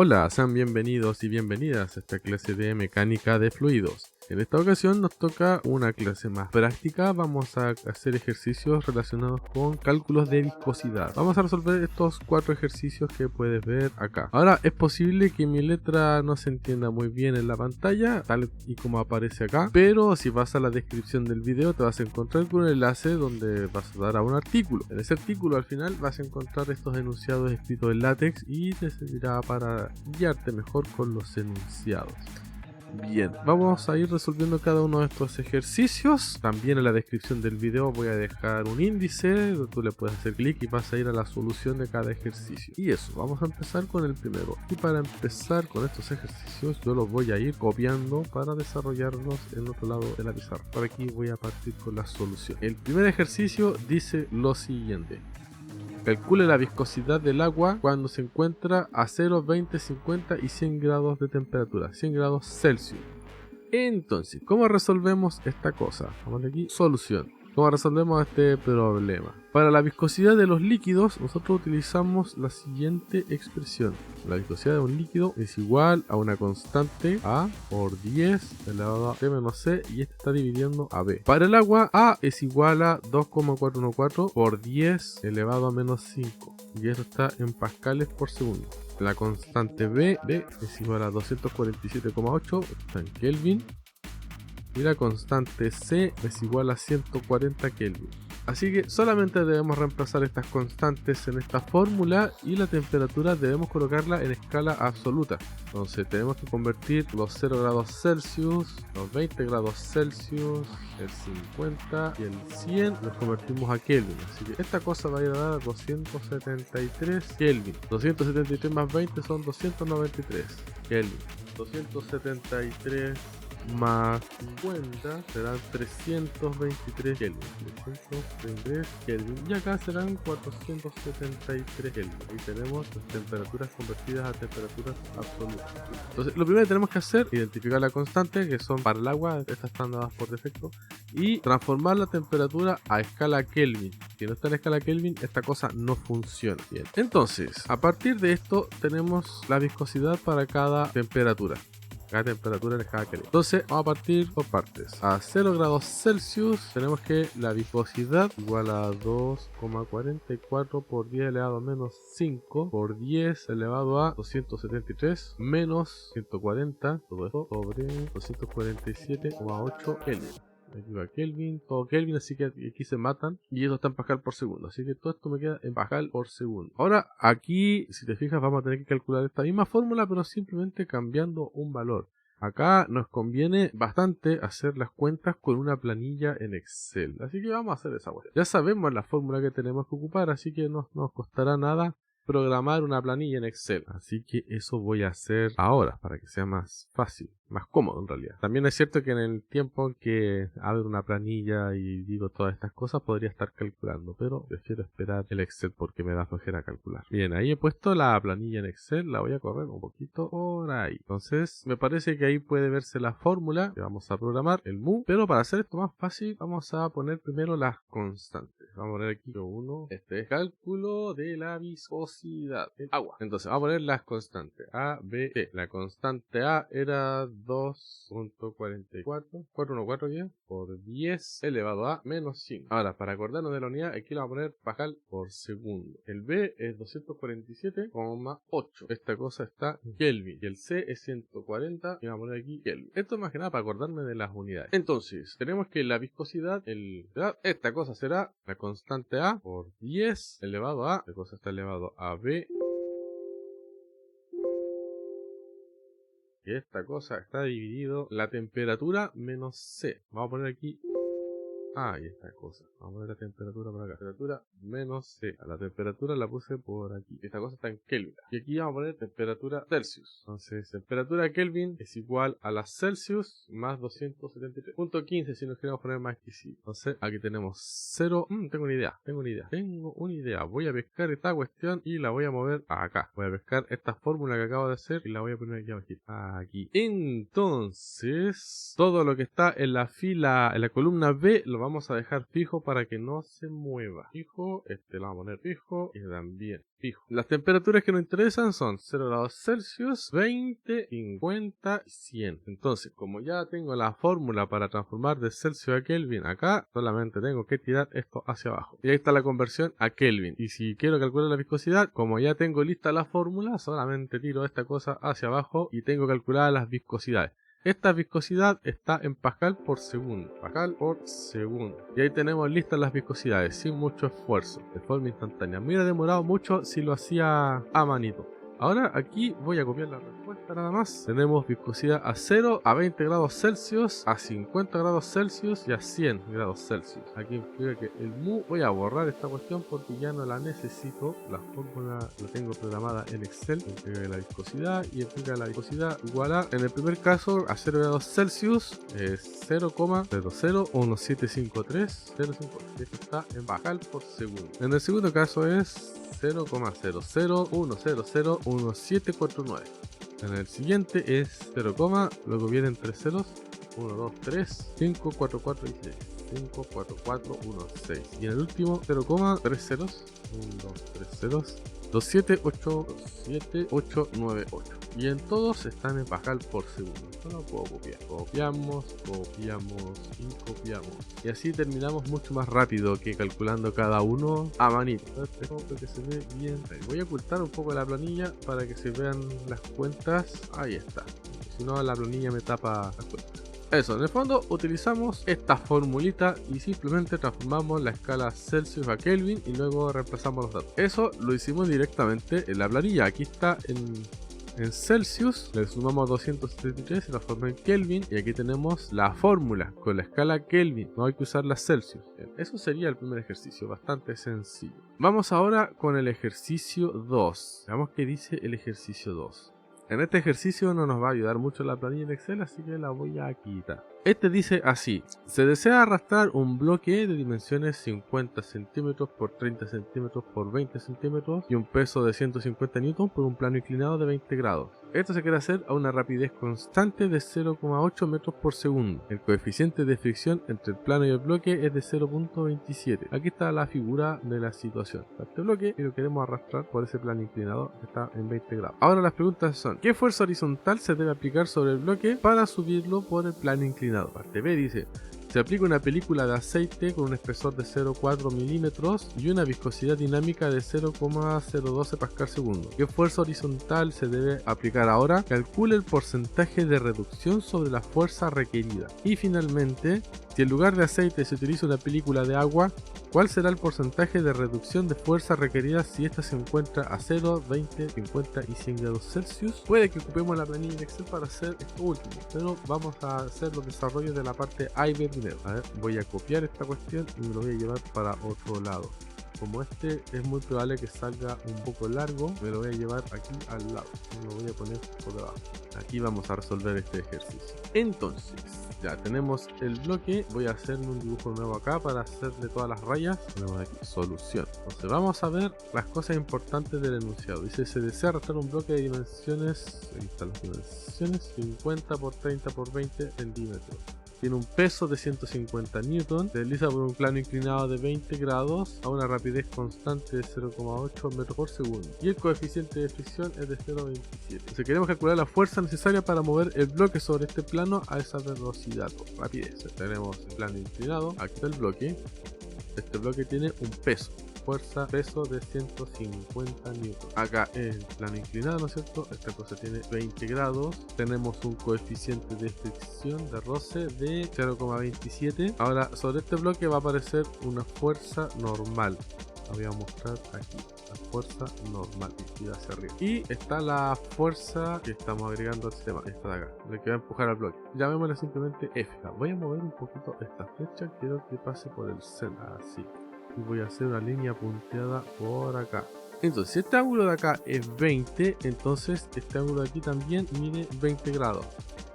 Hola, sean bienvenidos y bienvenidas a esta clase de mecánica de fluidos. En esta ocasión nos toca una clase más práctica. Vamos a hacer ejercicios relacionados con cálculos de viscosidad. Vamos a resolver estos 4 ejercicios que puedes ver acá. Ahora, es posible que mi letra no se entienda muy bien en la pantalla, tal y como aparece acá, pero si vas a la descripción del video te vas a encontrar con un enlace donde vas a dar a un artículo. En ese artículo al final vas a encontrar estos enunciados escritos en látex y te servirá para guiarte mejor con los enunciados. Bien, vamos a ir resolviendo cada uno de estos ejercicios. También en la descripción del video voy a dejar un índice donde tú le puedes hacer clic y vas a ir a la solución de cada ejercicio. Y eso, vamos a empezar con el primero. Y para empezar con estos ejercicios yo los voy a ir copiando para desarrollarlos en otro lado de la pizarra. Por aquí voy a partir con la solución. El primer ejercicio dice lo siguiente: calcule la viscosidad del agua cuando se encuentra a 0, 20, 50 y 100 grados de temperatura, 100 grados Celsius. Entonces, ¿cómo resolvemos esta cosa? Vamos aquí, solución. ¿Cómo resolvemos este problema? Para la viscosidad de los líquidos, nosotros utilizamos la siguiente expresión. La viscosidad de un líquido es igual a una constante A por 10 elevado a T menos C, y este está dividiendo a B. Para el agua, A es igual a 2,414 por 10 elevado a menos 5. Y esto está en pascales por segundo. La constante B es igual a 247,8, está en Kelvin. Y la constante C es igual a 140 Kelvin. Así que solamente debemos reemplazar estas constantes en esta fórmula, y la temperatura debemos colocarla en escala absoluta. Entonces tenemos que convertir los 0 grados Celsius, los 20 grados Celsius, el 50 y el 100 los convertimos a Kelvin. Así que esta cosa va a ir a dar 273 Kelvin. 273 más 20 son 293 Kelvin. 273 más 50 serán 323 Kelvin. 323 Kelvin. Y acá serán 473 Kelvin. Ahí tenemos las temperaturas convertidas a temperaturas absolutas. Entonces, lo primero que tenemos que hacer es identificar la constante, que son para el agua, estas están dadas por defecto, y transformar la temperatura a escala Kelvin. Si no está en escala Kelvin, esta cosa no funciona. Bien. Entonces, a partir de esto, tenemos la viscosidad para cada temperatura. Cada temperatura en escala Kelvin. Entonces vamos a partir por partes. A 0 grados Celsius tenemos que la viscosidad igual a 2,44 por 10 elevado a menos 5 por 10 elevado a 273 menos 140, todo esto sobre 247,8 Kelvin. Aquí va Kelvin, todo Kelvin, así que aquí se matan, y eso está en pascal por segundo, así que todo esto me queda en pascal por segundo. Ahora aquí, si te fijas, vamos a tener que calcular esta misma fórmula, pero simplemente cambiando un valor. Acá nos conviene bastante hacer las cuentas con una planilla en Excel, así que vamos a hacer esa vuelta. Ya sabemos la fórmula que tenemos que ocupar, así que no nos costará nada programar una planilla en Excel. Así que eso voy a hacer ahora para que sea más fácil, más cómodo en realidad. También es cierto que en el tiempo en que abro una planilla y digo todas estas cosas podría estar calculando, pero prefiero esperar el Excel porque me da flojera calcular. Bien, ahí he puesto la planilla en Excel, la voy a correr un poquito por ahí. Entonces me parece que ahí puede verse la fórmula que vamos a programar, el mu, pero para hacer esto más fácil vamos a poner primero las constantes. Vamos a poner aquí 1, este es cálculo de la viscosidad en agua. Entonces vamos a poner las constantes A, B, C. La constante A era 2.44 414 por 10 elevado a menos 5. Ahora, para acordarnos de la unidad, aquí le vamos a poner pascal por segundo. El B es 247,8. Esta cosa está en Kelvin. Y el C es 140. Y vamos a poner aquí Kelvin. Esto es más que nada para acordarme de las unidades. Entonces, tenemos que la viscosidad, esta cosa será la constante A por 10 elevado a, esta cosa está elevado a B. Y esta cosa está dividido la temperatura menos C. Vamos a poner aquí y esta cosa. Vamos a poner la temperatura por acá. Temperatura menos C. A la temperatura la puse por aquí. Esta cosa está en Kelvin. Y aquí vamos a poner temperatura Celsius. Entonces, temperatura Kelvin es igual a la Celsius más 273.15 si nos queremos poner más exquisito. Entonces, aquí tenemos 0. Tengo una idea. Voy a pescar esta cuestión y la voy a mover acá. Voy a pescar esta fórmula que acabo de hacer y la voy a poner aquí abajo. Aquí. Entonces, todo lo que está en la fila, en la columna B, lo vamos vamos a dejar fijo para que no se mueva. Fijo, lo vamos a poner fijo y también fijo. Las temperaturas que nos interesan son 0 grados Celsius, 20, 50 y 100. Entonces, como ya tengo la fórmula para transformar de Celsius a Kelvin acá, solamente tengo que tirar esto hacia abajo. Y ahí está la conversión a Kelvin. Y si quiero calcular la viscosidad, como ya tengo lista la fórmula, solamente tiro esta cosa hacia abajo y tengo calculadas las viscosidades. Esta viscosidad está en pascal por segundo. Pascal por segundo. Y ahí tenemos listas las viscosidades sin mucho esfuerzo, de forma instantánea. Me hubiera demorado mucho si lo hacía a manito. Ahora aquí voy a copiar la respuesta nada más. Tenemos viscosidad a 0, a 20 grados Celsius, a 50 grados Celsius y a 100 grados Celsius. Aquí implica que el mu, voy a borrar esta cuestión porque ya no la necesito. La fórmula la tengo programada en Excel. Implica la viscosidad y implica la viscosidad igual a, en el primer caso, a 0 grados Celsius es 0,001753. Esto está en pascal por segundo. En el segundo caso es 0,0010011749. En el siguiente es 0, luego vienen 3 ceros, 1, 2, 3, 5, 4, 4 y 6. 5, 4, 4, 1, 6. Y en el último 0, 3 ceros, 1, 2, 3 ceros, 2, 7, 8, 7, 8, 9, 8. Y en todos están en pascal por segundo. Esto lo puedo copiar. Copiamos, copiamos y copiamos. Y así terminamos mucho más rápido que calculando cada uno a manito. Espero que se ve bien. Voy a ocultar un poco la planilla para que se vean las cuentas. Ahí está. Si no, la planilla me tapa las cuentas. Eso, en el fondo utilizamos esta formulita y simplemente transformamos la escala Celsius a Kelvin y luego reemplazamos los datos. Eso lo hicimos directamente en la planilla. Aquí está en Celsius, le sumamos 273 y transforma en Kelvin, y aquí tenemos la fórmula con la escala Kelvin, no hay que usar la Celsius. Eso sería el primer ejercicio, bastante sencillo. Vamos ahora con el ejercicio 2. Veamos qué dice el ejercicio 2. En este ejercicio no nos va a ayudar mucho la planilla en Excel, así que la voy a quitar. Este dice así: se desea arrastrar un bloque de dimensiones 50 centímetros por 30 centímetros por 20 centímetros y un peso de 150 newton por un plano inclinado de 20 grados. Esto se quiere hacer a una rapidez constante de 0,8 metros por segundo. El coeficiente de fricción entre el plano y el bloque es de 0,27. Aquí está la figura de la situación. Este bloque y lo queremos arrastrar por ese plano inclinado que está en 20 grados. Ahora las preguntas son: ¿qué fuerza horizontal se debe aplicar sobre el bloque para subirlo por el plano inclinado? Parte B dice: se aplica una película de aceite con un espesor de 0,4 milímetros y una viscosidad dinámica de 0,012 pascal segundo. ¿Qué fuerza horizontal se debe aplicar ahora? Calcule el porcentaje de reducción sobre la fuerza requerida. Y finalmente, si en lugar de aceite se utiliza una película de agua, ¿cuál será el porcentaje de reducción de fuerza requerida si ésta se encuentra a 0, 20, 50 y 100 grados Celsius? Puede que ocupemos la planilla en Excel para hacer esto último, pero vamos a hacer los desarrollos de la parte A y B primero. A ver, voy a copiar esta cuestión y me lo voy a llevar para otro lado. Como este es muy probable que salga un poco largo, me lo voy a llevar aquí al lado. Me lo voy a poner por debajo. Aquí vamos a resolver este ejercicio. Entonces, ya tenemos el bloque. Voy a hacer un dibujo nuevo acá para hacerle todas las rayas. Tenemos aquí solución. Entonces vamos a ver las cosas importantes del enunciado. Dice: se desea arrastrar un bloque de dimensiones, ahí están las dimensiones, 50 por 30 por 20 centímetros. Tiene un peso de 150 newton, se desliza por un plano inclinado de 20 grados a una rapidez constante de 0,8 metros por segundo y el coeficiente de fricción es de 0,27. Si queremos calcular la fuerza necesaria para mover el bloque sobre este plano a esa velocidad o rapidez. Tenemos el plano inclinado, aquí está el bloque. Este bloque tiene un peso, fuerza, peso de 150 newton. Acá es el plano inclinado, ¿no es cierto? Esta cosa tiene 20 grados. Tenemos un coeficiente de fricción, de roce, de 0,27. Ahora, sobre este bloque va a aparecer una fuerza normal. La voy a mostrar aquí. La fuerza normal, y hacia arriba. Y está la fuerza que estamos agregando al sistema, esta de acá, la que va a empujar al bloque. Llamémosla simplemente F. Voy a mover un poquito esta flecha, quiero que pase por el centro, así. Y voy a hacer una línea punteada por acá. Entonces, si este ángulo de acá es 20, entonces este ángulo de aquí también mide 20 grados.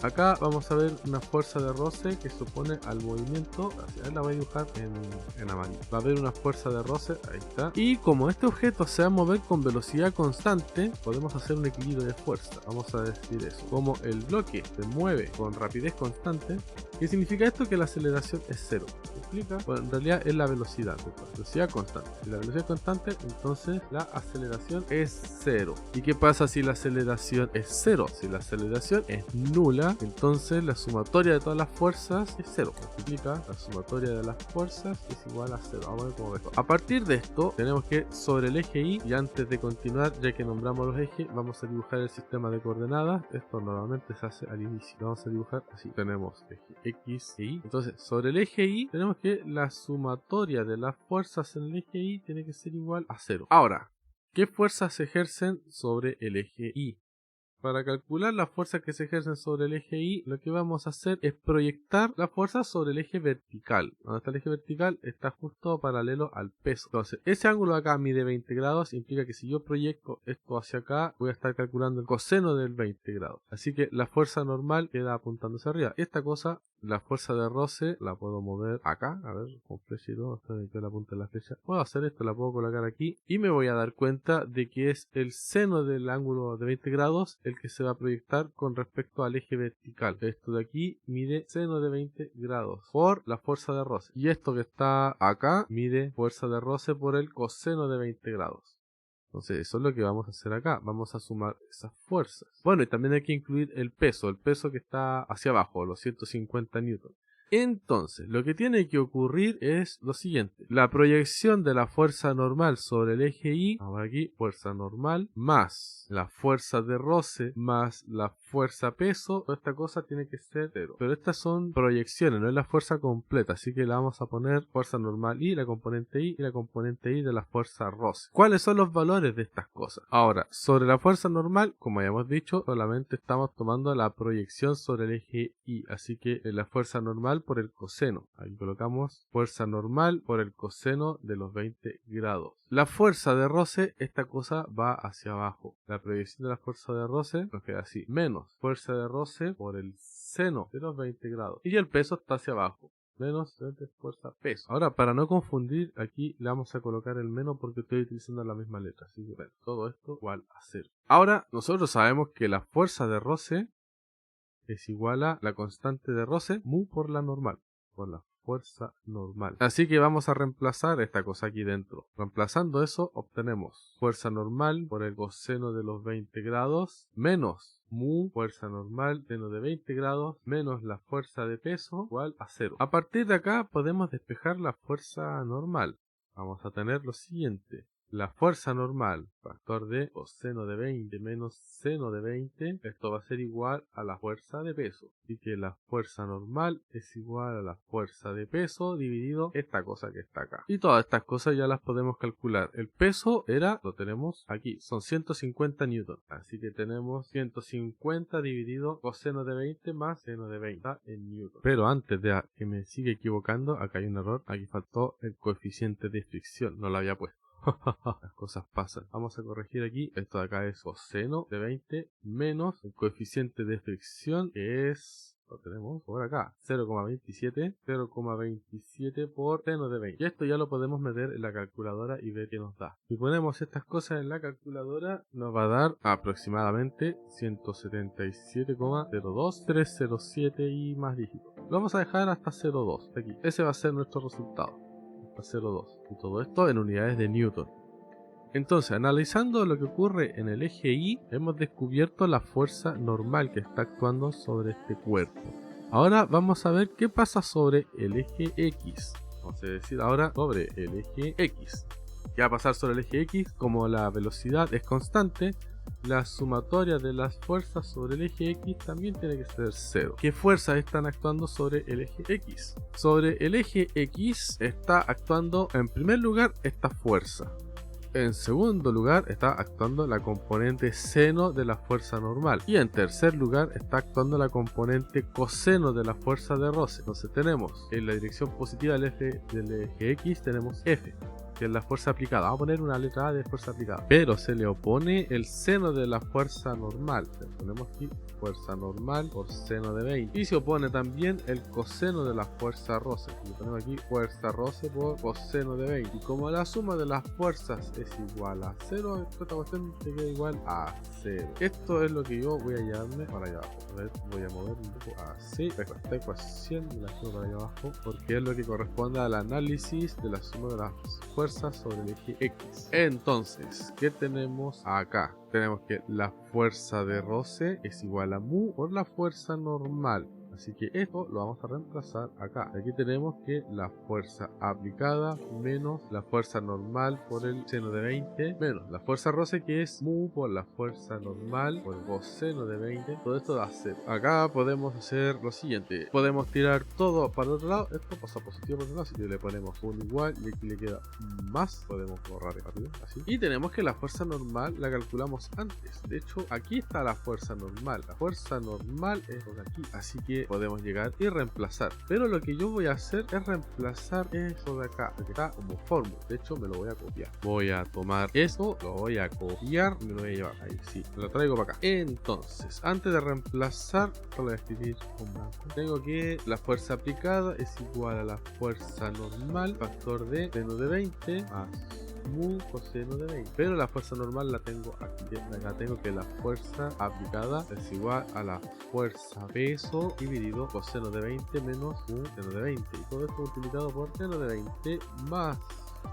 Acá vamos a ver una fuerza de roce que se opone al movimiento. Así, la voy a dibujar en amarillo. Va a haber una fuerza de roce, ahí está. Y como este objeto se va a mover con velocidad constante, podemos hacer un equilibrio de fuerza. Vamos a decir eso. Como el bloque se mueve con rapidez constante, ¿Qué significa esto? Que la aceleración es cero. ¿Me explica? Bueno, en realidad es la velocidad constante. Si la velocidad es constante, entonces la aceleración es cero. ¿Y qué pasa si la aceleración es cero? Si la aceleración es nula, entonces la sumatoria de todas las fuerzas es cero. ¿Me explica? La sumatoria de las fuerzas es igual a cero. Vamos a ver cómo ve esto. A partir de esto, tenemos que sobre el eje Y, y antes de continuar, ya que nombramos los ejes, vamos a dibujar el sistema de coordenadas. Esto normalmente se hace al inicio. Lo vamos a dibujar así. Tenemos eje X e Y. Entonces, sobre el eje Y, tenemos que la sumatoria de las fuerzas en el eje Y tiene que ser igual a cero. Ahora, ¿qué fuerzas se ejercen sobre el eje Y? Para calcular las fuerzas que se ejercen sobre el eje Y, lo que vamos a hacer es proyectar la fuerza sobre el eje vertical. Donde está el eje vertical está justo paralelo al peso. Entonces, ese ángulo de acá mide 20 grados, implica que si yo proyecto esto hacia acá, voy a estar calculando el coseno del 20 grados. Así que la fuerza normal queda apuntando hacia arriba. Esta cosa, la fuerza de roce, la puedo mover acá. A ver, con flecha y todo, hasta que la punta de la flecha. Puedo hacer esto, la puedo colocar aquí. Y me voy a dar cuenta de que es el seno del ángulo de 20 grados el que se va a proyectar con respecto al eje vertical. Esto de aquí mide seno de 20 grados por la fuerza de roce. Y esto que está acá mide fuerza de roce por el coseno de 20 grados. Entonces eso es lo que vamos a hacer acá. Vamos a sumar esas fuerzas. Bueno, y también hay que incluir el peso que está hacia abajo, los 150 newtons. Entonces, lo que tiene que ocurrir es lo siguiente. La proyección de la fuerza normal sobre el eje Y, vamos aquí, fuerza normal, más la fuerza de roce, más la fuerza peso, toda esta cosa tiene que ser cero. Pero estas son proyecciones, no es la fuerza completa, así que la vamos a poner fuerza normal Y, la componente Y y la componente Y de la fuerza roce. ¿Cuáles son los valores de estas cosas? Ahora, sobre la fuerza normal, como ya hemos dicho, solamente estamos tomando la proyección sobre el eje Y, así que la fuerza normal por el coseno. Ahí colocamos fuerza normal por el coseno de los 20 grados. La fuerza de roce, esta cosa va hacia abajo. La proyección de la fuerza de roce nos queda así. Menos fuerza de roce por el seno de los 20 grados. Y el peso está hacia abajo. Menos fuerza peso. Ahora, para no confundir, aquí le vamos a colocar el menos porque estoy utilizando la misma letra. Así que bueno, todo esto igual a cero. Ahora, nosotros sabemos que la fuerza de roce es igual a la constante de roce mu por la normal, por la fuerza normal. Así que vamos a reemplazar esta cosa aquí dentro. Reemplazando eso, obtenemos fuerza normal por el coseno de los 20 grados menos mu, fuerza normal seno de 20 grados menos la fuerza de peso igual a cero. A partir de acá podemos despejar la fuerza normal. Vamos a tener lo siguiente. La fuerza normal, factor de coseno de 20 menos seno de 20, esto va a ser igual a la fuerza de peso. Así que la fuerza normal es igual a la fuerza de peso dividido esta cosa que está acá. Y todas estas cosas ya las podemos calcular. El peso lo tenemos aquí, son 150 newtons. Así que tenemos 150 dividido coseno de 20 más seno de 20 en newton. Pero antes de que me siga equivocando, acá hay un error. Aquí faltó el coeficiente de fricción, no lo había puesto. Las cosas pasan. Vamos a corregir aquí. Esto de acá es coseno de 20 menos el coeficiente de fricción, que es, lo tenemos por acá, 0,27 por seno de 20. Y esto ya lo podemos meter en la calculadora y ver qué nos da. Si ponemos estas cosas en la calculadora, nos va a dar aproximadamente 177,02307 y más dígitos. Lo vamos a dejar hasta 0,2 aquí. Ese va a ser nuestro resultado. 0,2 y todo esto en unidades de Newton. Entonces, analizando lo que ocurre en el eje Y, hemos descubierto la fuerza normal que está actuando sobre este cuerpo. Ahora vamos a ver qué pasa sobre el eje X. Vamos a decir ahora sobre el eje X. ¿Qué va a pasar sobre el eje X? Como la velocidad es constante, la sumatoria de las fuerzas sobre el eje X también tiene que ser cero. ¿Qué fuerzas están actuando sobre el eje X? Sobre el eje X está actuando en primer lugar esta fuerza. En segundo lugar está actuando la componente seno de la fuerza normal. Y en tercer lugar está actuando la componente coseno de la fuerza de roce. Entonces tenemos en la dirección positiva del eje X tenemos F. que es la fuerza aplicada. Vamos a poner una letra A de fuerza aplicada. Pero se le opone el seno de la fuerza normal. Le ponemos aquí fuerza normal por seno de 20. Y se opone también el coseno de la fuerza roce. Le ponemos aquí fuerza roce por coseno de 20. Y como la suma de las fuerzas es igual a 0, esta cuestión te queda igual a 0. Esto es lo que yo voy a llevarme para allá abajo. A ver, voy a mover un poco así. Esta ecuación la llevo para allá abajo porque es lo que corresponde al análisis de la suma de las fuerzas sobre el eje X. Entonces, ¿qué tenemos acá? Tenemos que la fuerza de roce es igual a mu por la fuerza normal. Así que esto lo vamos a reemplazar acá. Aquí tenemos que la fuerza aplicada menos la fuerza normal por el seno de 20 menos la fuerza roce, que es mu por la fuerza normal por el coseno de 20. Todo esto da 0. Acá podemos hacer lo siguiente. Podemos tirar todo para el otro lado. Esto pasa positivo por el otro lado. Así que le ponemos un igual y aquí le queda más. Podemos borrar rápido así. Y tenemos que la fuerza normal la calculamos antes. De hecho, aquí está la fuerza normal. La fuerza normal es por aquí. Así que podemos llegar y reemplazar, pero lo que yo voy a hacer es reemplazar esto de acá, que está como fórmula. De hecho, me lo voy a copiar. Voy a tomar esto, lo voy a copiar y me lo voy a llevar ahí. Sí, me lo traigo para acá. Entonces, antes de reemplazar, lo voy a escribir con blanco. Tengo que la fuerza aplicada es igual a la fuerza normal, factor de seno de 20 más mu coseno de 20, pero la fuerza normal la tengo aquí. Acá tengo que la fuerza aplicada es igual a la fuerza peso dividido coseno de 20 menos mu seno de 20, y todo esto multiplicado por seno de 20 más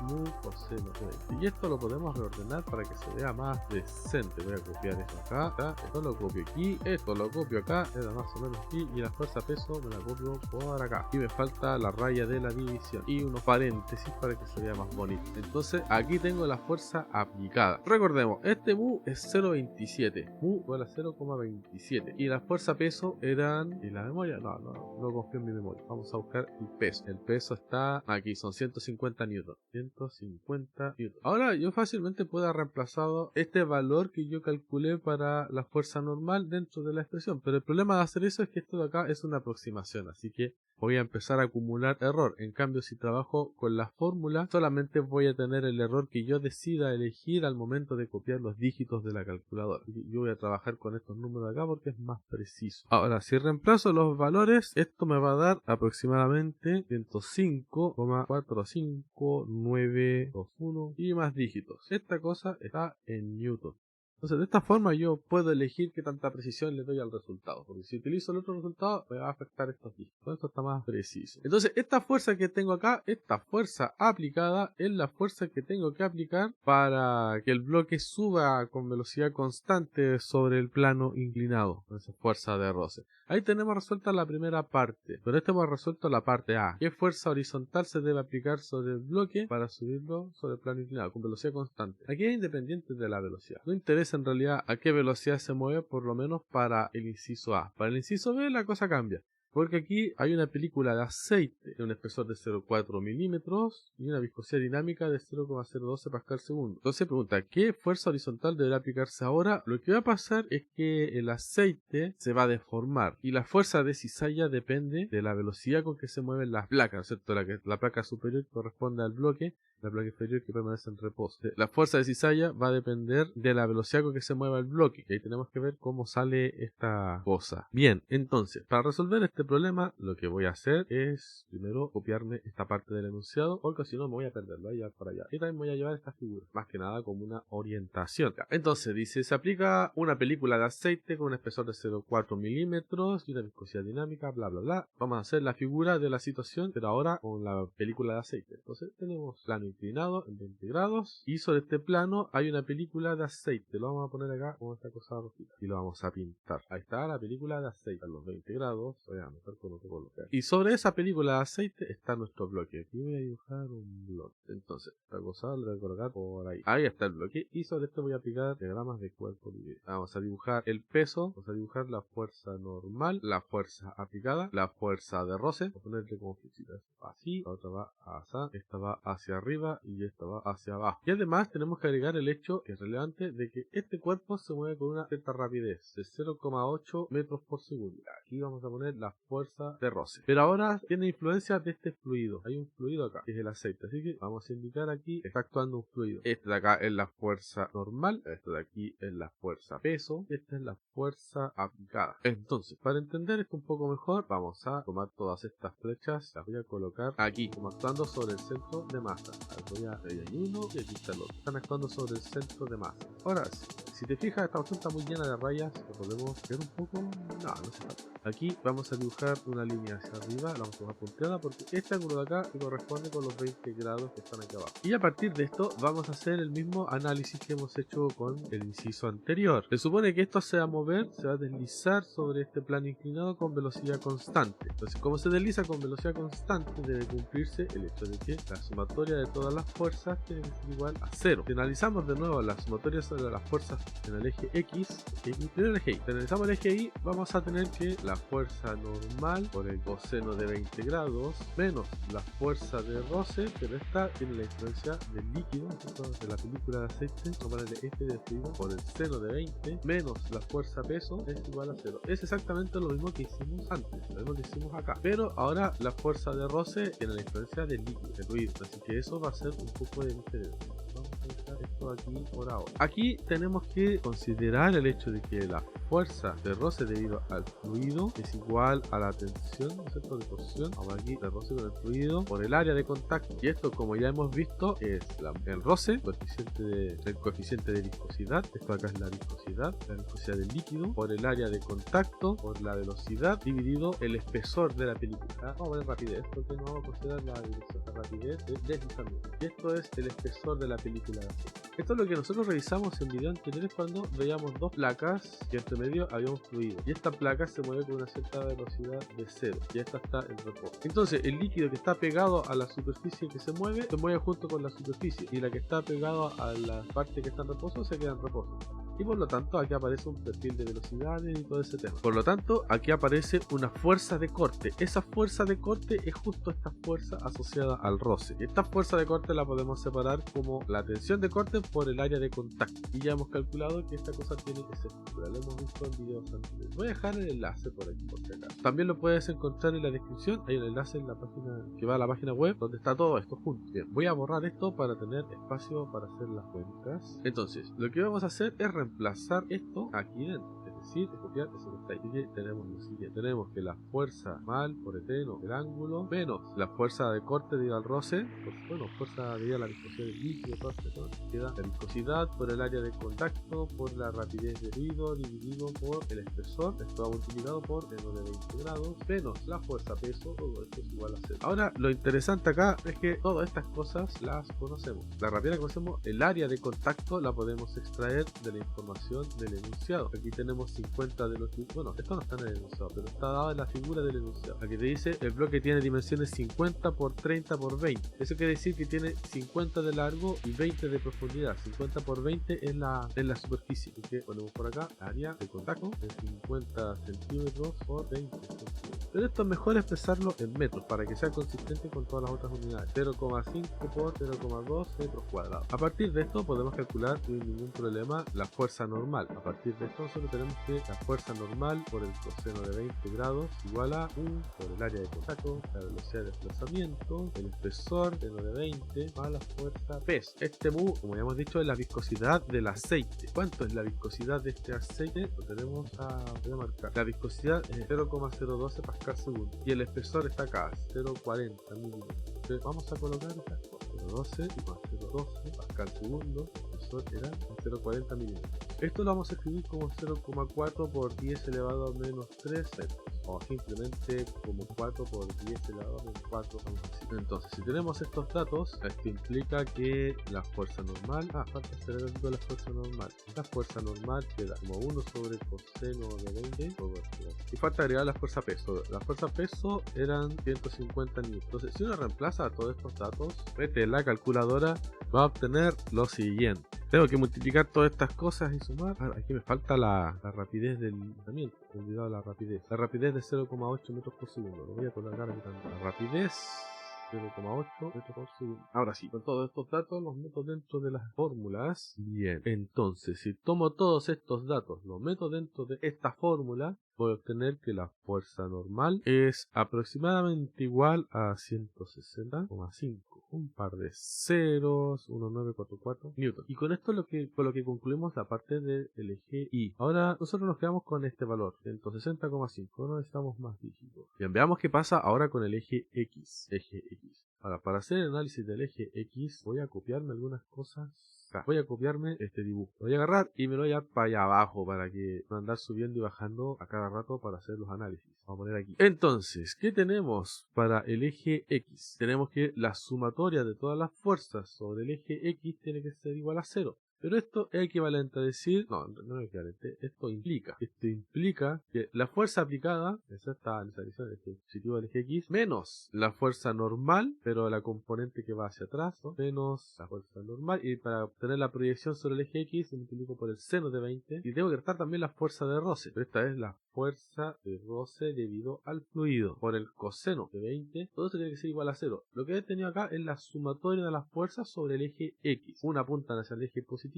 mu coseno de 20. Y esto lo podemos reordenar para que se vea más decente. Voy a copiar esto acá, esto lo copio aquí, esto lo copio acá, era más o menos aquí, y la fuerza peso me la copio por acá. Y me falta la raya de la división y unos paréntesis para que se vea más bonito. Entonces aquí tengo la fuerza aplicada. Recordemos, este mu es 0,27, mu igual a 0,27, y la fuerza peso eran, ¿y la memoria? No confío en mi memoria. Vamos a buscar el peso. El peso está aquí, son 150 newton. 150 newton. Ahora yo fácilmente puedo haber reemplazado este valor que yo calculé para la fuerza normal dentro de la expresión, pero el problema de hacer eso es que esto de acá es una aproximación, así que voy a empezar a acumular error. En cambio, si trabajo con la fórmula, solamente voy a tener el error que yo decida elegir al momento de copiar los dígitos de la calculadora. Yo voy a trabajar con estos números de acá porque es más preciso. Ahora, si reemplazo los valores, esto me va a dar aproximadamente 105,45921 y más dígitos. Esta cosa está en newton. Entonces, de esta forma yo puedo elegir qué tanta precisión le doy al resultado, porque si utilizo el otro resultado me va a afectar estos dígitos. Esto está más preciso. Entonces, esta fuerza que tengo acá, esta fuerza aplicada, es la fuerza que tengo que aplicar para que el bloque suba con velocidad constante sobre el plano inclinado. Esa fuerza de roce. Ahí tenemos resuelta la primera parte, pero este hemos resuelto la parte A. ¿Qué fuerza horizontal se debe aplicar sobre el bloque para subirlo sobre el plano inclinado con velocidad constante? Aquí es independiente de la velocidad. No interesa en realidad a qué velocidad se mueve, por lo menos para el inciso A. Para el inciso B la cosa cambia, porque aquí hay una película de aceite de un espesor de 0,4 milímetros y una viscosidad dinámica de 0,012 pascal segundo. Entonces pregunta, ¿qué fuerza horizontal deberá aplicarse ahora? Lo que va a pasar es que el aceite se va a deformar y la fuerza de cizalla depende de la velocidad con que se mueven las placas, ¿no es cierto? La placa superior corresponde al bloque, la placa inferior que permanece en reposo. La fuerza de cizalla va a depender de la velocidad con que se mueva el bloque, y ahí tenemos que ver cómo sale esta cosa. Bien, entonces, para resolver este problema, lo que voy a hacer es primero copiarme esta parte del enunciado, porque si no me voy a perderlo allá para allá. Y también voy a llevar esta figura, más que nada como una orientación. Entonces dice, se aplica una película de aceite con un espesor de 0,4 milímetros y una viscosidad dinámica, bla bla bla. Vamos a hacer la figura de la situación, pero ahora con la película de aceite. Entonces tenemos plano inclinado en 20 grados y sobre este plano hay una película de aceite. Lo vamos a poner acá con esta cosa rojita y lo vamos a pintar. Ahí está la película de aceite a los 20 grados. Voy a anotar con otro color. Y sobre esa película de aceite está nuestro bloque. Aquí voy a dibujar un bloque. Entonces, esta cosa la voy a colocar por ahí. Ahí está el bloque y sobre esto voy a aplicar diagramas de cuerpo libre. Vamos a dibujar el peso, vamos a dibujar la fuerza normal, la fuerza aplicada, la fuerza de roce. Voy a ponerle como flechitas así, la otra va hacia, esta va hacia arriba y esta va hacia abajo. Y además tenemos que agregar el hecho, que es relevante, de que este cuerpo se mueve con una cierta rapidez de 0,8 metros por segundo. Aquí vamos a poner la fuerza de roce. Pero ahora tiene influencia de este fluido. Hay un fluido acá, que es el aceite. Así que vamos a indicar aquí, está actuando un fluido. Este de acá es la fuerza normal, este de aquí es la fuerza peso, esta es la fuerza aplicada. Entonces, para entender esto un poco mejor, vamos a tomar todas estas flechas, las voy a colocar aquí, como actuando sobre el centro de masa. Ahí hay uno y aquí está el otro. Están actuando sobre el centro de masa. Ahora, si te fijas, esta opción está muy llena de rayas. Lo podemos ver un poco. No se falta. Aquí vamos a dibujar una línea hacia arriba, la vamos a dibujar punteada porque este ángulo de acá corresponde con los 20 grados que están aquí abajo. Y a partir de esto vamos a hacer el mismo análisis que hemos hecho con el inciso anterior. Se supone que esto se va a mover, se va a deslizar sobre este plano inclinado con velocidad constante. Entonces, como se desliza con velocidad constante, debe cumplirse el hecho de que la sumatoria de todas las fuerzas tiene que ser igual a 0. Si analizamos de nuevo la sumatoria sobre las fuerzas en el eje X, primero el eje Y. Si analizamos el eje Y, vamos a tener que la fuerza normal por el coseno de 20 grados menos la fuerza de roce, pero esta tiene la influencia del líquido, de la película de aceite, vamos a ponerle F de fluido por el seno de 20 menos la fuerza peso es igual a 0. Es exactamente lo mismo que hicimos antes, lo mismo que hicimos acá, pero ahora la fuerza de roce tiene la influencia del líquido, del fluido, así que eso va a ser un poco de diferencia. Vamos a dejar esto aquí por ahora. Aquí tenemos que considerar el hecho de que la fuerza de roce debido al fluido es igual a la tensión, ¿no es cierto?, de torsión, ahora aquí el roce con el fluido por el área de contacto. Y esto, como ya hemos visto, es el roce, el coeficiente de viscosidad. Esto acá es la viscosidad del líquido por el área de contacto por la velocidad dividido el espesor de la película. Vamos a ver rapidez, porque no vamos a considerar la rapidez de deslizamiento. Y esto es el espesor de la película. Esto es lo que nosotros revisamos en videos anteriores cuando veíamos dos placas y entre medio había un fluido. Y esta placa se mueve con una cierta velocidad de 0. Y esta está en reposo. Entonces el líquido que está pegado a la superficie que se mueve junto con la superficie. Y la que está pegado a la parte que está en reposo se queda en reposo. Y por lo tanto aquí aparece un perfil de velocidades y todo ese tema. Por lo tanto aquí aparece una fuerza de corte. Esa fuerza de corte es justo esta fuerza asociada al roce. Esta fuerza de corte la podemos separar como la tensión de corte por el área de contacto. Y ya hemos calculado que esta cosa tiene esa estructura. Lo hemos visto en videos anteriores. Voy a dejar el enlace por aquí por si acaso. También lo puedes encontrar en la descripción. Hay un enlace en la página que va a la página web donde está todo esto junto. Bien, voy a borrar esto para tener espacio para hacer las cuentas. Entonces, lo que vamos a hacer es reemplazar esto aquí dentro. Es decir, copiar eso que está ahí. Y tenemos lo siguiente. Tenemos que la fuerza mal por el seno del ángulo menos la fuerza de corte debido al roce. Fuerza debido a la viscosidad del líquido. Queda la viscosidad por el área de contacto por la rapidez de ruido dividido por el espesor. Esto va multiplicado por seno de 20 grados menos la fuerza peso. Todo esto es igual a 0. Ahora, lo interesante acá es que todas estas cosas las conocemos. La rapidez que conocemos, el área de contacto la podemos extraer de la información del enunciado. Aquí tenemos 50 de los... Bueno, esto no está en el enunciado, pero está dado en la figura del enunciado. Aquí te dice el bloque tiene dimensiones 50 por 30 por 20. Eso quiere decir que tiene 50 de largo y 20 de profundidad. 50 por 20 es la superficie. Así que ponemos por acá área de contacto de 50 centímetros por 20 centímetros. Pero esto es mejor expresarlo en metros para que sea consistente con todas las otras unidades. 0,5 por 0,2 metros cuadrados. A partir de esto podemos calcular sin ningún problema la fuerza normal. A partir de esto solo tenemos que la fuerza normal por el coseno de 20 grados igual a 1 por el área de contacto, la velocidad de desplazamiento, el espesor, seno de 20 más la fuerza peso. Este mu, como ya hemos dicho, es la viscosidad del aceite. ¿Cuánto es la viscosidad de este aceite? Lo tenemos voy a marcar. La viscosidad es 0,012 pascal segundo y el espesor está acá, 0,40 milímetros. Entonces vamos a colocar estas cosas. 0,12 más 0,12 pascal segundo, el espesor era 0,40 milímetros. Esto lo vamos a escribir como 0,4 por 10 elevado a menos 3 metros. O simplemente como 4 por 10 elevado a menos 4. Entonces, si tenemos estos datos, esto implica que la fuerza normal... falta hacer el de la fuerza normal. La fuerza normal queda como 1 sobre coseno de 20. Y falta agregar la fuerza peso. La fuerza peso eran 150 newtons. Entonces, si uno reemplaza todos estos datos, mete en la calculadora, va a obtener lo siguiente. Tengo que multiplicar todas estas cosas y sumar. Aquí me falta la rapidez del lanzamiento. He olvidado la rapidez. La rapidez de 0,8 metros por segundo. Lo voy a colocar aquí también. La rapidez 0,8 metros por segundo. Ahora sí, con todos estos datos los meto dentro de las fórmulas. Bien, entonces si tomo todos estos datos, los meto dentro de esta fórmula, voy a obtener que la fuerza normal es aproximadamente igual a 160,5. Un par de ceros, 1944 newton. Y con esto con lo que concluimos la parte del eje Y. Ahora nosotros nos quedamos con este valor, 160,5. No necesitamos más dígitos. Bien, veamos qué pasa ahora con el eje X. Ahora, para hacer el análisis del eje X, voy a copiarme algunas cosas. Voy a copiarme este dibujo. Lo voy a agarrar y me lo voy a llevar para allá abajo para que no andar subiendo y bajando a cada rato para hacer los análisis. Vamos a poner aquí. Entonces, ¿qué tenemos para el eje X? Tenemos que la sumatoria de todas las fuerzas sobre el eje X tiene que ser igual a 0. Pero esto es equivalente a decir, no es equivalente, esto implica que la fuerza aplicada, esa está en esa dirección, el eje positivo del eje X, menos la fuerza normal, pero la componente que va hacia atrás, ¿no? Menos la fuerza normal, y para obtener la proyección sobre el eje X, multiplico por el seno de 20, y tengo que restar también la fuerza de roce, pero esta es la fuerza de roce debido al fluido, por el coseno de 20, todo esto tiene que ser igual a 0. Lo que he tenido acá es la sumatoria de las fuerzas sobre el eje X. Una apuntan hacia el eje positivo,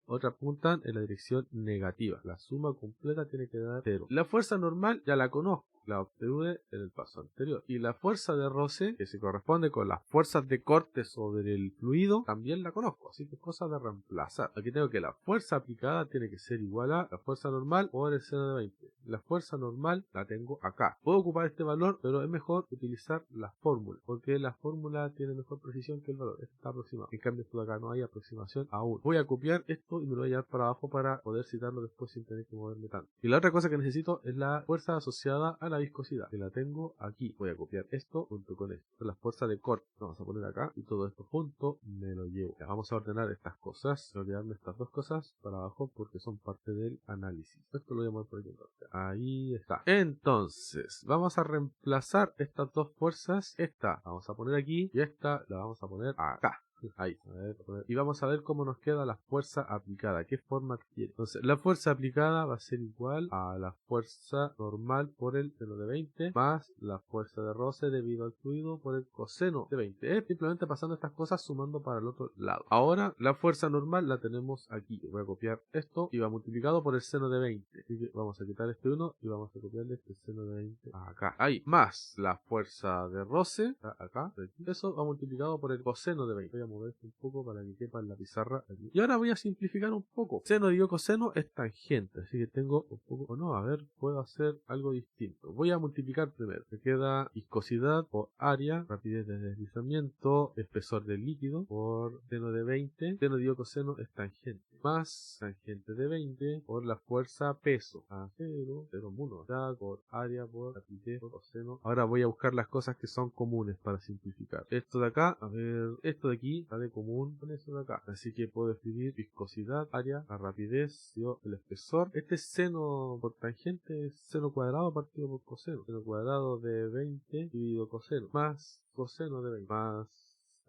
otra apuntan en la dirección negativa. La suma completa tiene que dar 0. La fuerza normal ya la conozco, la obtuve en el paso anterior. Y la fuerza de roce, que se corresponde con las fuerzas de corte sobre el fluido, también la conozco. Así que es cosa de reemplazar. Aquí tengo que la fuerza aplicada tiene que ser igual a la fuerza normal por el seno de 20. La fuerza normal la tengo acá. Puedo ocupar este valor, pero es mejor utilizar la fórmula, porque la fórmula tiene mejor precisión que el valor. Esto está aproximado. En cambio, esto de acá no hay aproximación aún. Voy a copiar esto y me lo voy a llevar para abajo para poder citarlo después sin tener que moverme tanto. Y la otra cosa que necesito es la fuerza asociada a la viscosidad, que la tengo aquí. Voy a copiar esto junto con esto. Son las fuerzas de corte. Lo vamos a poner acá y todo esto junto me lo llevo. Ya, vamos a ordenar estas cosas. Voy a olvidarme estas dos cosas para abajo porque son parte del análisis. Esto lo voy a mover por aquí. Ahí está. Entonces, vamos a reemplazar estas dos fuerzas. Esta vamos a poner aquí y esta la vamos a poner acá. Ahí, y vamos a ver cómo nos queda la fuerza aplicada, qué forma tiene. Entonces, la fuerza aplicada va a ser igual a la fuerza normal por el seno de 20 más la fuerza de roce debido al fluido por el coseno de 20. Es simplemente pasando estas cosas sumando para el otro lado. Ahora, la fuerza normal la tenemos aquí. Voy a copiar esto y va multiplicado por el seno de 20. Así que vamos a quitar este 1 y vamos a copiarle este seno de 20 acá. Ahí, más la fuerza de roce, acá. Eso va multiplicado por el coseno de 20. Voy a mover esto un poco para que quepa en la pizarra aquí. Y ahora voy a simplificar un poco. Seno dividido coseno es tangente, así que tengo un poco, o no, a ver, puedo hacer algo distinto. Voy a multiplicar primero. Me queda viscosidad por área, rapidez de deslizamiento, espesor del líquido por seno de 20. Seno dividido coseno es tangente, más tangente de 20 por la fuerza peso a 0,1 por área por rapidez por coseno. Ahora voy a buscar las cosas que son comunes para simplificar. Esto de acá, a ver, esto de aquí está de común con eso de acá, así que puedo escribir viscosidad, área, la rapidez, el espesor. Este seno por tangente es seno cuadrado partido por coseno. Seno cuadrado de 20 dividido coseno, más coseno de 20, más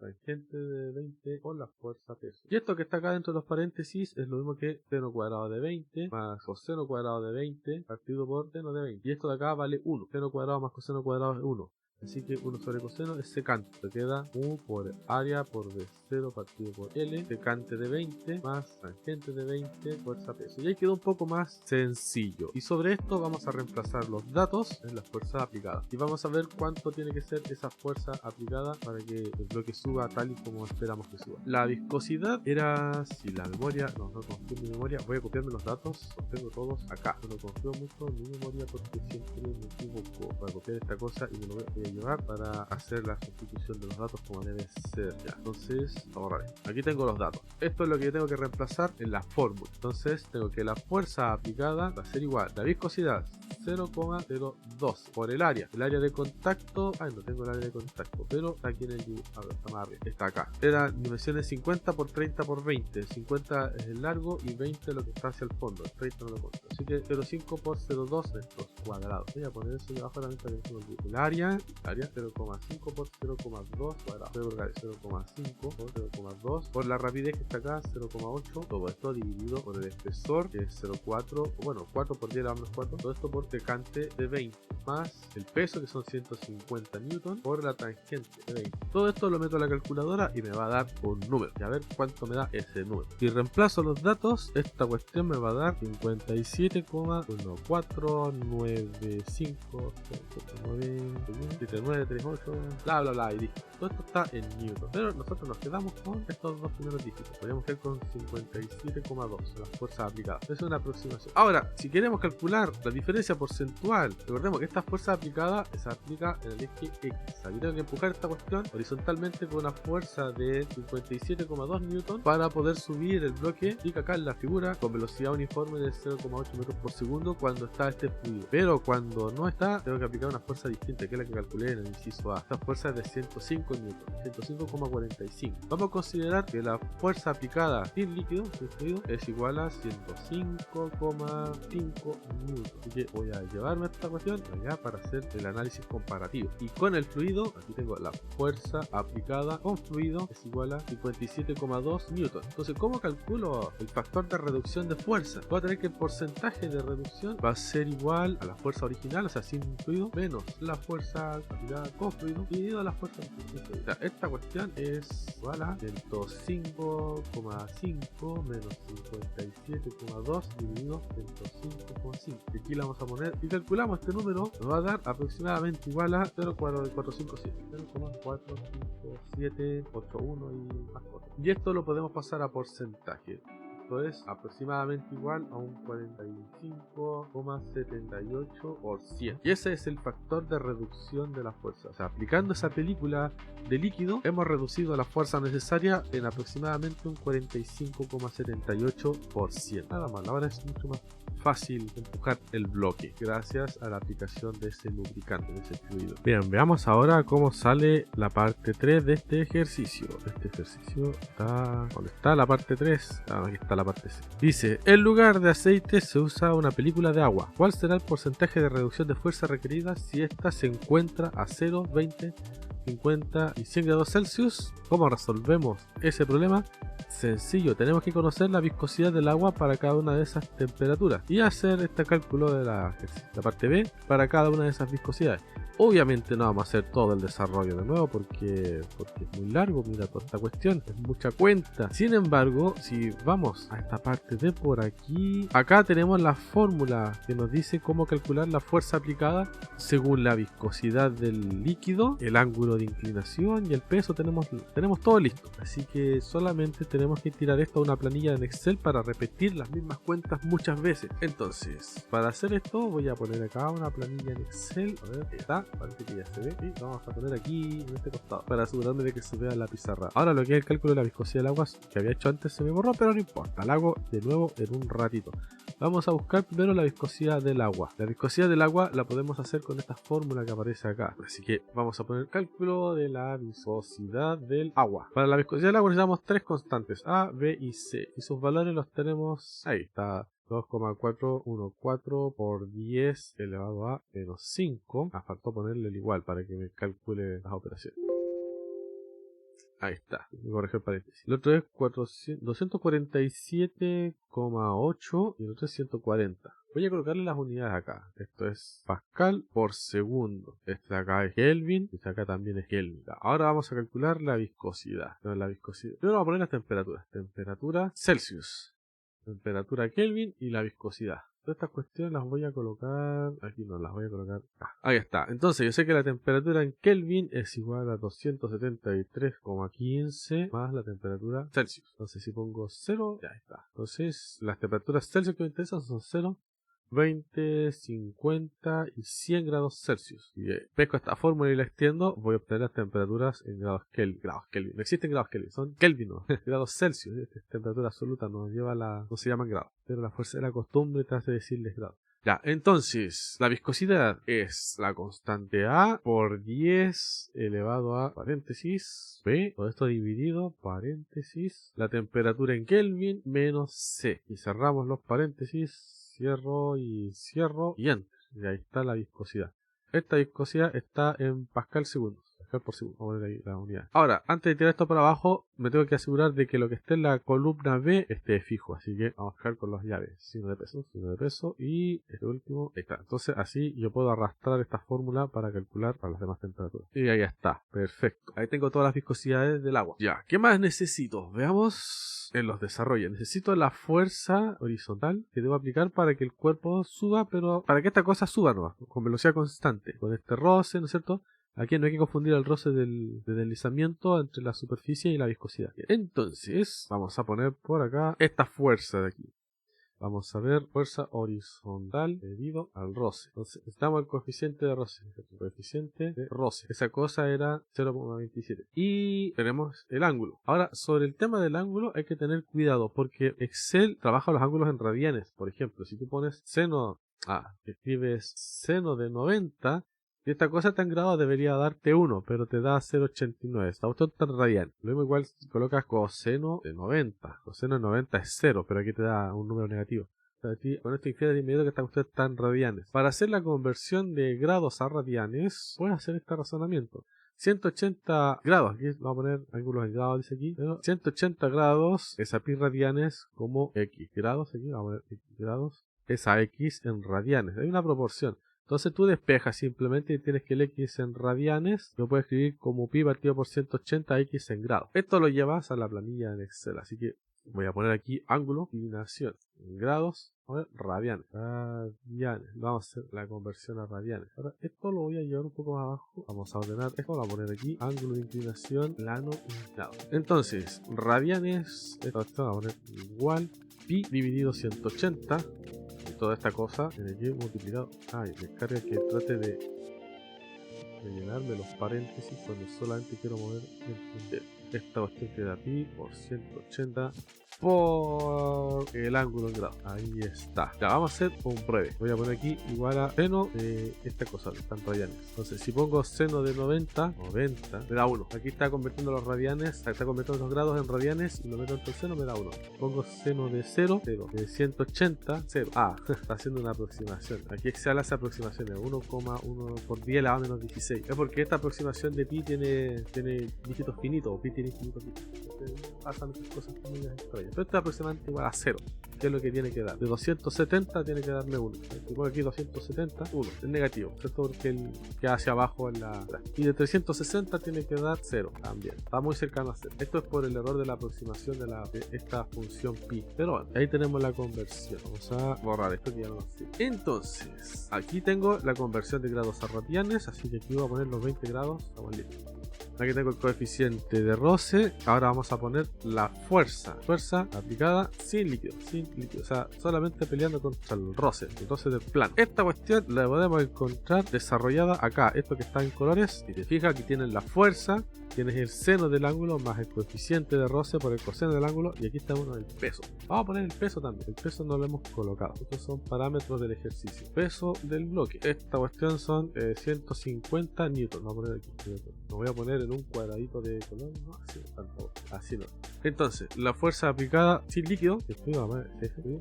tangente de 20 con la fuerza peso. Y esto que está acá dentro de los paréntesis es lo mismo que seno cuadrado de 20 más coseno cuadrado de 20 partido por seno de 20. Y esto de acá vale 1. Seno cuadrado más coseno cuadrado es 1. Así que 1 sobre coseno es secante. Te queda U por área por B0 partido por L. Secante de 20 más tangente de 20 fuerza peso. Y ahí quedó un poco más sencillo. Y sobre esto vamos a reemplazar los datos en las fuerzas aplicadas. Y vamos a ver cuánto tiene que ser esa fuerza aplicada para que el bloque suba tal y como esperamos que suba. La viscosidad era, si la memoria, no confío en mi memoria, voy a copiarme los datos, los tengo todos acá. No confío mucho en mi memoria porque siempre me equivoco. Voy a copiar esta cosa y me lo voy a llevar para hacer la sustitución de los datos como debe ser. Ya, entonces vamos a borrar esto. Aquí tengo los datos. Esto es lo que yo tengo que reemplazar en la fórmula. Entonces tengo que la fuerza aplicada va a ser igual. La viscosidad 0,02 por el área. El área de contacto, no tengo el área de contacto, pero está aquí en el dibujo. A ver, está más arriba. Está acá. Eran dimensiones 50 por 30 por 20. 50 es el largo y 20 es lo que está hacia el fondo. El 30 no lo cuento. Así que 0,5 por 0,2 metros cuadrados. Voy a poner eso debajo de la venta que el área 0,5 por 0,2 cuadrado. Voy a colocar 0,5 por 0,2 por la rapidez que está acá, 0,8. Todo esto dividido por el espesor, que es 0,4. Bueno, 4 por 10 a menos 4. Todo esto por secante de 20 más el peso, que son 150 newton, por la tangente de 20. Todo esto lo meto a la calculadora y me va a dar un número. Y a ver cuánto me da ese número. Si reemplazo los datos, esta cuestión me va a dar 57,1495,7938, bla bla bla, y listo. Todo esto está en newton. Pero nosotros nos quedamos con estos dos primeros dígitos. Podríamos quedar con 57,2 las fuerzas aplicadas. Es una aproximación. Ahora, si queremos calcular la diferencia porcentual, recordemos que esta fuerza aplicada se aplica en el eje X. Aquí tengo que empujar esta cuestión horizontalmente con una fuerza de 57,2 newton para poder subir el bloque y acá en la figura con velocidad uniforme de 0,8 metros por segundo cuando está este fluido. Pero cuando no está, tengo que aplicar una fuerza distinta, que es la que calculé en el inciso A. Esta fuerza es de 105 newton, 105,45. Vamos a considerar que la fuerza aplicada sin líquido, sin fluido, es igual a 105,5 newton. Así que voy a llevarme esta cuestión allá para hacer el análisis comparativo. Y con el fluido, aquí tengo la fuerza aplicada con fluido es igual a 57,2 newton. Entonces, ¿cómo calculo el factor de reducción de fuerza? Voy a tener que el porcentaje de reducción va a ser igual a la fuerza original, o sea, sin fluido, menos la fuerza aplicada con fluido, dividido a la fuerza sin fluido. O sea, esta cuestión es igual a 105,5 menos 57,2 dividido 105,5. Y aquí la vamos a poner y calculamos este número, nos va a dar aproximadamente igual a 0,457 y más cosas. Y esto lo podemos pasar a porcentaje. Esto es aproximadamente igual a un 45,78%. Y ese es el factor de reducción de la fuerza. O sea, aplicando esa película de líquido, hemos reducido la fuerza necesaria en aproximadamente un 45,78%. Nada más, ahora es mucho más fácil empujar el bloque gracias a la aplicación de ese lubricante, de ese fluido. Bien, veamos ahora cómo sale la parte 3 de este ejercicio. Este ejercicio está... ¿Dónde está la parte 3? Ah, aquí está la parte C. Dice, en lugar de aceite se usa una película de agua. ¿Cuál será el porcentaje de reducción de fuerza requerida si ésta se encuentra a 0, 20, 50 y 100 grados Celsius? ¿Cómo resolvemos ese problema? Sencillo, tenemos que conocer la viscosidad del agua para cada una de esas temperaturas y hacer este cálculo de la parte B para cada una de esas viscosidades. Obviamente no vamos a hacer todo el desarrollo de nuevo porque es muy largo, mira toda esta cuestión, es mucha cuenta. Sin embargo, si vamos a esta parte de por aquí, acá tenemos la fórmula que nos dice cómo calcular la fuerza aplicada según la viscosidad del líquido, el ángulo de inclinación y el peso. Tenemos todo listo, así que solamente tenemos que tirar esto a una planilla en Excel para repetir las mismas cuentas muchas veces. Entonces, para hacer esto voy a poner acá una planilla en Excel, a ver, ahí está. Parece que ya se ve y vamos a poner aquí en este costado para asegurarme de que se vea la pizarra. Ahora lo que es el cálculo de la viscosidad del agua que había hecho antes se me borró, pero no importa, lo hago de nuevo en un ratito. Vamos a buscar primero la viscosidad del agua. La viscosidad del agua la podemos hacer con esta fórmula que aparece acá. Así que vamos a poner cálculo de la viscosidad del agua. Para la viscosidad del agua necesitamos tres constantes, A, B y C, y sus valores los tenemos ahí. Está 2,414 por 10 elevado a menos 5. Faltó ponerle el igual para que me calcule las operaciones. Ahí está, me corrigió el paréntesis. El otro es 247,8 y el otro es 140. Voy a colocarle las unidades acá. Esto es Pascal por segundo. Este de acá es Kelvin y este de acá también es Kelvin. Ahora vamos a calcular la viscosidad. Primero vamos a poner las temperaturas. Temperatura Celsius, temperatura Kelvin y la viscosidad. Todas estas cuestiones las voy a colocar aquí, no las voy a colocar acá. Ahí está. Entonces yo sé que la temperatura en Kelvin es igual a 273,15 más la temperatura Celsius. Entonces si pongo 0, ya está. Entonces las temperaturas Celsius que me interesan son 0, 20, 50 y 100 grados Celsius. Si pesco esta fórmula y la extiendo, voy a obtener las temperaturas en grados Kelvin. No existen grados Kelvin, son Kelvin, no. Grados Celsius. Esta es temperatura absoluta, no se llaman grados. Pero la fuerza de la costumbre te hace decirles grados. Ya, entonces, la viscosidad es la constante A por 10 elevado a paréntesis B, todo esto dividido, paréntesis, la temperatura en Kelvin menos C. Y cerramos los paréntesis. Cierro y enter. Y ahí está la viscosidad. Esta viscosidad está en Pascal segundos. pascal por segundo. Vamos a poner ahí la unidad. Ahora, antes de tirar esto para abajo, me tengo que asegurar de que lo que esté en la columna B esté fijo. Así que vamos a fijar con las llaves. Signo de peso y este último. Ahí está. Entonces así yo puedo arrastrar esta fórmula para calcular para las demás temperaturas. Y ahí está. Perfecto. Ahí tengo todas las viscosidades del agua. Ya. ¿Qué más necesito? Veamos en los desarrollos. Necesito la fuerza horizontal que debo aplicar para que el cuerpo suba, pero para que esta cosa suba nomás, con velocidad constante. Con este roce, ¿no es cierto? Aquí no hay que confundir el roce de deslizamiento entre la superficie y la viscosidad. Entonces, vamos a poner por acá esta fuerza de aquí. Vamos a ver fuerza horizontal debido al roce. Entonces, necesitamos el coeficiente de roce. El coeficiente de roce. Esa cosa era 0,27. Y tenemos el ángulo. Ahora, sobre el tema del ángulo hay que tener cuidado porque Excel trabaja los ángulos en radianes. Por ejemplo, si tú pones seno... escribes seno de 90... Y esta cosa está en grados debería darte 1, pero te da 0,89. Esta cuestión está en radian. Lo mismo igual si colocas coseno de 90. Coseno de 90 es 0, pero aquí te da un número negativo. O sea, aquí, con esto infiere de inmediato que esta cuestión está en radianes. Para hacer la conversión de grados a radianes, puedes hacer este razonamiento. 180 grados, aquí vamos a poner ángulos en grados, dice aquí, pero 180 grados es a pi radianes como x grados, aquí vamos a poner x grados, es a x en radianes. Hay una proporción. Entonces tú despejas simplemente y tienes que el x en radianes lo puedes escribir como pi partido por 180 x en grados. Esto lo llevas a la planilla en Excel, así que voy a poner aquí ángulo, inclinación en grados, a ver, radianes. Vamos a hacer la conversión a radianes. Ahora esto lo voy a llevar un poco más abajo. Vamos a ordenar esto, vamos a poner aquí ángulo de inclinación, plano inclinado. Entonces, radianes, esto vamos a poner igual pi dividido 180. Y toda esta cosa tiene que multiplicado. Descarga que trate de llenarme los paréntesis cuando solamente quiero mover el puntero. Esta cuestión queda pi por 180 por el ángulo en grado. Ahí está. Ya vamos a hacer un pruebe. Voy a poner aquí igual a seno de esta cosa, que están radianes. Entonces, si pongo seno de 90, me da 1. Aquí está convirtiendo los radianes, está convirtiendo los grados en radianes y lo meto entre el seno, me da 1. Pongo seno de 0, de 180, 0. Está haciendo una aproximación. Aquí Excel hace aproximaciones. 1,1 por 10 elevado a menos 16. Es porque esta aproximación de pi tiene dígitos finitos, o pi tiene infinitos dígitos. Pasan estas cosas muy extrañas. Pero esto es aproximadamente igual a 0, que es lo que tiene que dar. De 270 tiene que darme 1. Si pongo aquí 270, 1. Es negativo, ¿cierto? Porque él queda hacia abajo en la... Y de 360 tiene que dar 0 también. Está muy cercano a 0. Esto es por el error de la aproximación de esta función pi. Pero bueno, ahí tenemos la conversión. Vamos a borrar esto que ya no nos sirve. Entonces, aquí tengo la conversión de grados a radianes, así que aquí voy a poner los 20 grados. Estamos listos. Aquí tengo el coeficiente de roce. Ahora vamos a poner la fuerza aplicada sin líquido, o sea, solamente peleando contra el roce del plano. Esta cuestión la podemos encontrar desarrollada acá. Esto que está en colores, si te fijas, aquí tienes la fuerza, tienes el seno del ángulo más el coeficiente de roce por el coseno del ángulo, y aquí está uno del peso. Vamos a poner el peso también. El peso no lo hemos colocado. Estos son parámetros del ejercicio. Peso del bloque. Esta cuestión son 150 newton. Vamos a poner aquí. Lo voy a poner en un cuadradito de color. No, así no. Entonces, la fuerza aplicada sin líquido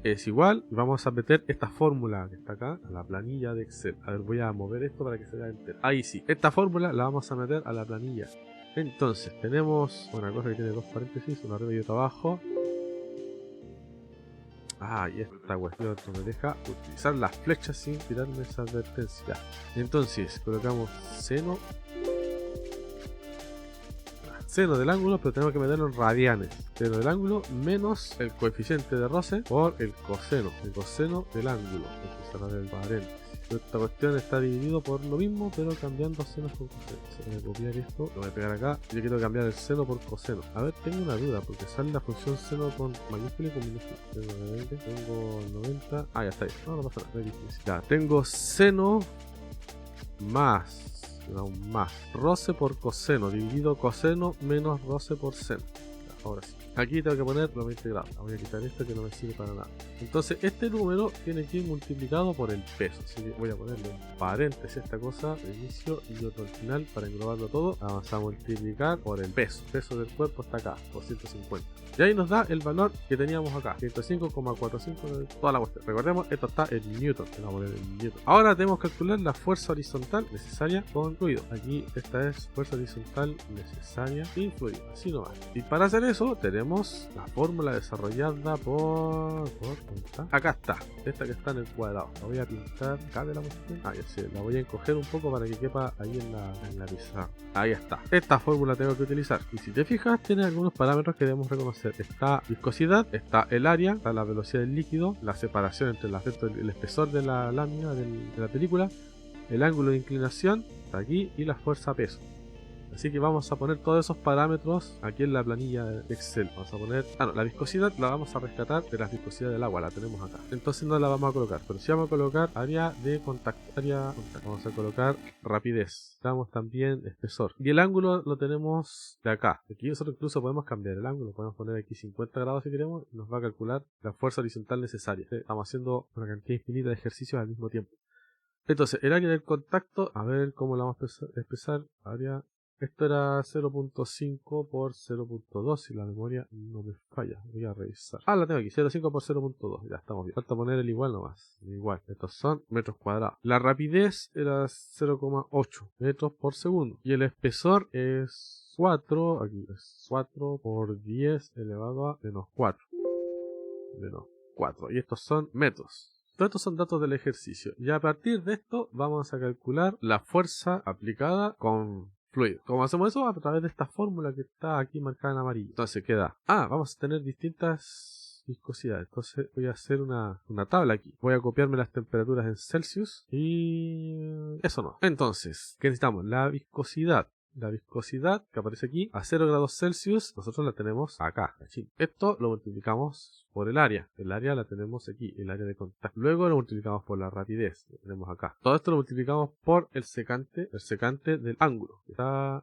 es igual. Vamos a meter esta fórmula que está acá a la planilla de Excel. A ver, voy a mover esto para que se vea entero. Ahí sí. Esta fórmula la vamos a meter a la planilla. Entonces, tenemos una cosa que tiene dos paréntesis, una arriba y otra abajo. Y esta cuestión me deja utilizar las flechas sin tirarme esa advertencia. Entonces, colocamos seno del ángulo, pero tenemos que meterlo en radianes. Seno del ángulo menos el coeficiente de roce por el coseno del ángulo. Empezar el paréntesis. Esta cuestión está dividido por lo mismo, pero cambiando senos por coseno. Voy a copiar esto, lo voy a pegar acá. Yo quiero cambiar el seno por coseno. A ver, tengo una duda, porque sale la función seno con mayúscula y con minúscula. Tengo 90. Ya está ahí. No pasa nada. Ya, tengo seno más roce por coseno, dividido coseno menos roce por seno. ahora sí. Aquí tengo que poner los 20 grados. Voy a quitar esto que no me sirve para nada. Entonces este número tiene que ir multiplicado por el peso. Así que voy a ponerle en paréntesis esta cosa de inicio y otro al final para englobarlo todo. Vamos a multiplicar por el peso. El peso del cuerpo está acá, por 150. Y ahí nos da el valor que teníamos acá, 105,45 de toda la cuestión. Recordemos, esto está en Newton, que vamos a poner en Newton. Ahora tenemos que calcular la fuerza horizontal necesaria con fluido. Aquí esta es fuerza horizontal necesaria sin fluido, así nomás. Y para hacer eso tenemos la fórmula desarrollada por ¿dónde está? Acá está, esta que está en el cuadrado. La voy a pintar acá de la cuestión. Ya sé, la voy a encoger un poco para que quepa ahí en la pizarra. Ahí está. Esta fórmula tengo que utilizar. Y si te fijas, tiene algunos parámetros que debemos reconocer. Está viscosidad, está el área, está la velocidad del líquido, la separación entre el espesor de la lámina de la película, el ángulo de inclinación, está aquí, y la fuerza peso. Así que vamos a poner todos esos parámetros aquí en la planilla de Excel. Vamos a poner, la viscosidad la vamos a rescatar de la viscosidad del agua, la tenemos acá. Entonces no la vamos a colocar, pero sí vamos a colocar área de contacto. Vamos a colocar rapidez. Damos también espesor. Y el ángulo lo tenemos de acá. Aquí nosotros incluso podemos cambiar el ángulo. Podemos poner aquí 50 grados si queremos y nos va a calcular la fuerza horizontal necesaria. Estamos haciendo una cantidad infinita de ejercicios al mismo tiempo. Entonces, el área del contacto, a ver cómo la vamos a expresar. Área. Esto era 0.5 por 0.2, si la memoria no me falla. Voy a revisar. La tengo aquí, 0.5 por 0.2. Ya estamos bien. Falta poner el igual nomás. Igual. Estos son metros cuadrados. La rapidez era 0.8 metros por segundo. Y el espesor es 4. Aquí es 4 por 10 elevado a menos 4. Menos 4. Y estos son metros. Todos estos son datos del ejercicio. Y a partir de esto vamos a calcular la fuerza aplicada con fluido. ¿Cómo hacemos eso? A través de esta fórmula que está aquí marcada en amarillo. Entonces queda, vamos a tener distintas viscosidades. Entonces voy a hacer una tabla aquí. Voy a copiarme las temperaturas en Celsius y eso no. Entonces, ¿qué necesitamos? La viscosidad. La viscosidad que aparece aquí a 0 grados Celsius, nosotros la tenemos acá. Esto lo multiplicamos por el área. El área la tenemos aquí, el área de contacto. Luego lo multiplicamos por la rapidez, lo tenemos acá. Todo esto lo multiplicamos por el secante del ángulo.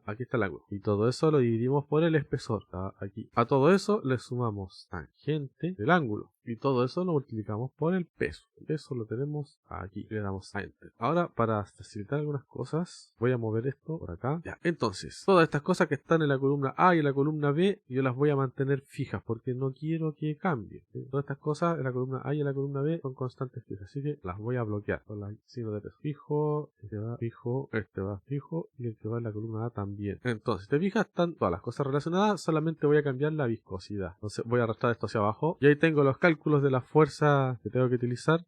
Aquí está el ángulo. Y todo eso lo dividimos por el espesor. Está aquí. A todo eso le sumamos tangente del ángulo. Y todo eso lo multiplicamos por el peso. El peso lo tenemos aquí. Le damos a Enter. Ahora, para facilitar algunas cosas, voy a mover esto por acá. Ya, entonces, todas estas cosas que están en la columna A y en la columna B, yo las voy a mantener fijas porque no quiero que cambien. Todas estas cosas en la columna A y en la columna B son constantes fijas. Así que las voy a bloquear con el signo de peso. Fijo, este va fijo, este va fijo y el que va en la columna A también. Entonces, si te fijas, están todas las cosas relacionadas. Solamente voy a cambiar la viscosidad. Entonces, voy a arrastrar esto hacia abajo. Y ahí tengo los cálculos de la fuerza que tengo que utilizar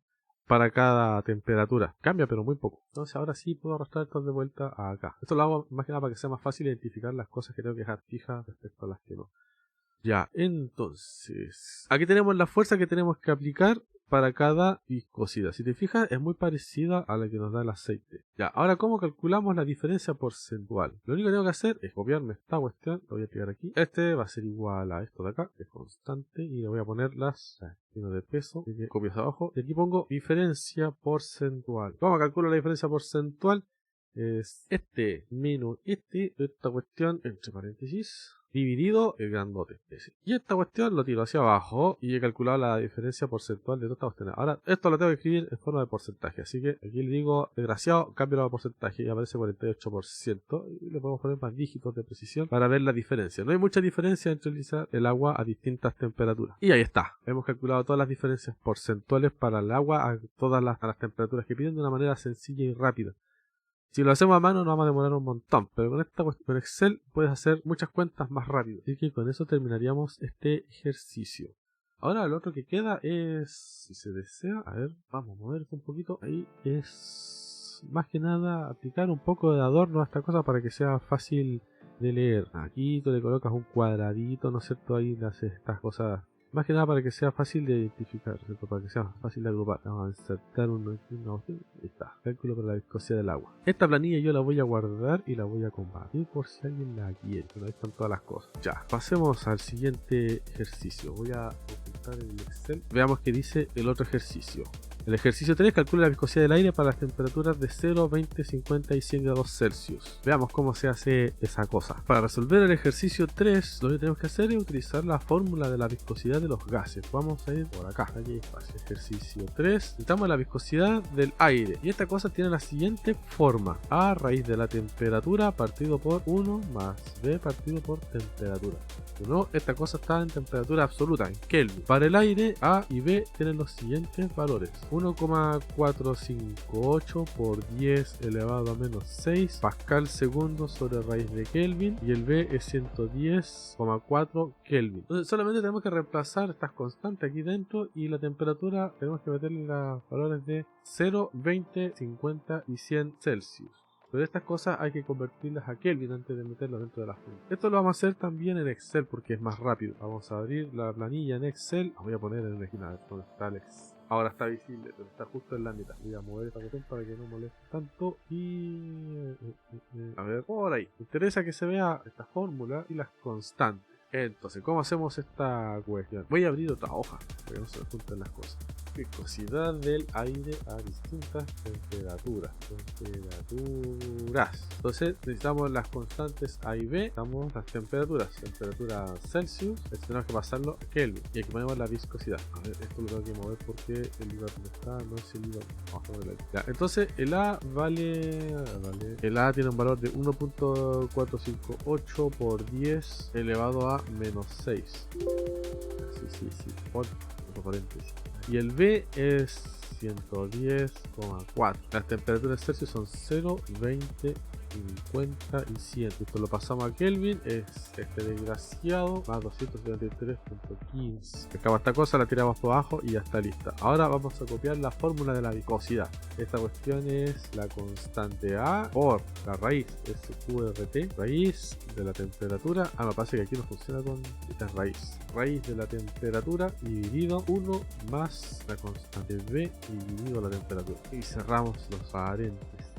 para cada temperatura. Cambia pero muy poco. Entonces ahora sí puedo arrastrar esto de vuelta a acá. Esto lo hago más que nada para que sea más fácil identificar las cosas que tengo que dejar fijas respecto a las que no. Ya, entonces aquí tenemos la fuerza que tenemos que aplicar para cada viscosidad. Si te fijas, es muy parecida a la que nos da el aceite. Ya, ahora ¿cómo calculamos la diferencia porcentual? Lo único que tengo que hacer es copiarme esta cuestión, lo voy a pegar aquí. Este va a ser igual a esto de acá, que es constante, y le voy a poner las signo de peso, así que copio hacia abajo, y aquí pongo diferencia porcentual. ¿Cómo calculo la diferencia porcentual? Es este menos esta cuestión, entre paréntesis, dividido el grandote. Y esta cuestión lo tiro hacia abajo y he calculado la diferencia porcentual de todas estas cuestiones. Ahora, esto lo tengo que escribir en forma de porcentaje. Así que aquí le digo, desgraciado, cambio el porcentaje y aparece 48%. Y le podemos poner más dígitos de precisión para ver la diferencia. No hay mucha diferencia entre utilizar el agua a distintas temperaturas. Y ahí está. Hemos calculado todas las diferencias porcentuales para el agua a todas las temperaturas que piden de una manera sencilla y rápida. Si lo hacemos a mano nos vamos a demorar un montón, pero con Excel puedes hacer muchas cuentas más rápido. Así que con eso terminaríamos este ejercicio. Ahora lo otro que queda es, si se desea, a ver, vamos a mover un poquito. Ahí es más que nada aplicar un poco de adorno a esta cosa para que sea fácil de leer. Aquí tú le colocas un cuadradito, ¿no es cierto? Ahí le haces estas cosas. Más que nada para que sea fácil de identificar, ¿cierto? Para que sea fácil de agrupar. Vamos a insertar una opción. Ahí está. Cálculo para la viscosidad del agua. Esta planilla yo la voy a guardar y la voy a compartir por si alguien la quiere. Pero ahí están todas las cosas. Ya, pasemos al siguiente ejercicio. Voy a ocultar el Excel. Veamos qué dice el otro ejercicio. El ejercicio 3 calcula la viscosidad del aire para las temperaturas de 0, 20, 50 y 100 grados Celsius. Veamos cómo se hace esa cosa. Para resolver el ejercicio 3, lo que tenemos que hacer es utilizar la fórmula de la viscosidad de los gases. Vamos a ir por acá. Aquí hay espacio. Ejercicio 3. Necesitamos la viscosidad del aire. Y esta cosa tiene la siguiente forma. A raíz de la temperatura partido por 1 más B partido por temperatura. No, esta cosa está en temperatura absoluta, en Kelvin. Para el aire, A y B tienen los siguientes valores: 1,458 por 10 elevado a menos 6 pascal segundo sobre raíz de Kelvin, y el B es 110,4 Kelvin. Entonces solamente tenemos que reemplazar estas constantes aquí dentro, y la temperatura tenemos que meterle los valores de 0, 20, 50 y 100 Celsius. Pero estas cosas hay que convertirlas a Kelvin antes de meterlas dentro de la funda. Esto lo vamos a hacer también en Excel porque es más rápido. Vamos a abrir la planilla en Excel. La voy a poner en la esquina donde está Alex. Ahora está visible, pero está justo en la mitad. Voy a mover esta cuestión para que no moleste tanto. Y... a ver, por ahí. Me interesa que se vea esta fórmula y las constantes. Entonces, ¿cómo hacemos esta cuestión? Voy a abrir otra hoja para que no se me junten las cosas. Viscosidad del aire a distintas temperaturas. Entonces necesitamos las constantes A y B, necesitamos las temperaturas. Temperatura Celsius, tenemos que pasarlo a Kelvin. Y aquí ponemos la viscosidad. A ver, esto lo tengo que mover porque el lugar donde está no es el lugar. Vamos a ponerlo ahí. Ya, entonces el A vale. El A tiene un valor de 1.458 por 10 elevado a menos 6. Sí. Por paréntesis. Y el B es 110,4. Las temperaturas Celsius son 0, 20, 50 y 100. Esto lo pasamos a Kelvin, es este desgraciado más 273.15. Acaba esta cosa, la tiramos por abajo y ya está lista. Ahora vamos a copiar la fórmula de la viscosidad. Esta cuestión es la constante A por la raíz SQRT, raíz de la temperatura. Me parece que aquí no funciona con esta raíz. Raíz de la temperatura dividido 1 más la constante B dividido la temperatura. Y cerramos los paréntesis.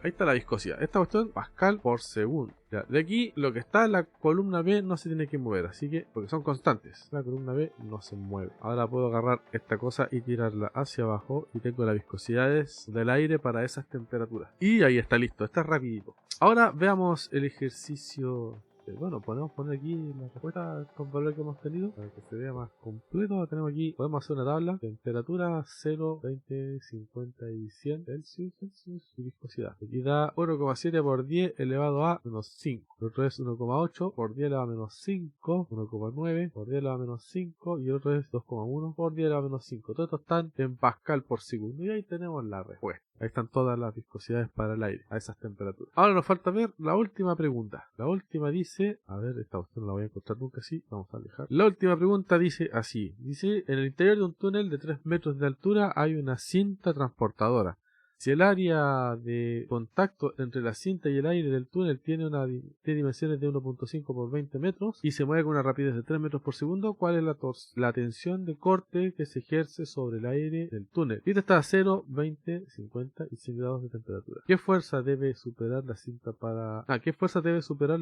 Ahí está la viscosidad. Esta cuestión, pascal por segundo. Ya, de aquí, lo que está en la columna B no se tiene que mover, así que, porque son constantes, la columna B no se mueve. Ahora puedo agarrar esta cosa y tirarla hacia abajo, y tengo las viscosidades del aire para esas temperaturas. Y ahí está listo, está rapidito. Ahora veamos el ejercicio. Bueno, podemos poner aquí la respuesta a estos valores que hemos tenido para que se vea más completo. Tenemos aquí, podemos hacer una tabla: temperatura 0, 20, 50 y 100 Celsius y viscosidad. Aquí da 1,7 por 10 elevado a menos 5. El otro es 1,8 por 10 elevado a menos 5, 1,9 por 10 elevado a menos 5, y el otro es 2,1 por 10 elevado a menos 5. Todos estos están en pascal por segundo, y ahí tenemos la respuesta. Ahí están todas las viscosidades para el aire a esas temperaturas. Ahora nos falta ver la última pregunta. La última dice, a ver, esta opción no la voy a encontrar nunca así, vamos a alejar. La última pregunta dice así, dice: en el interior de un túnel de 3 metros de altura hay una cinta transportadora. Si el área de contacto entre la cinta y el aire del túnel tiene dimensiones de 1.5 por 20 metros y se mueve con una rapidez de 3 metros por segundo, ¿cuál es la tensión de corte que se ejerce sobre el aire del túnel? Y esta está a 0, 20, 50 y 100 grados de temperatura. ¿Qué fuerza debe superar la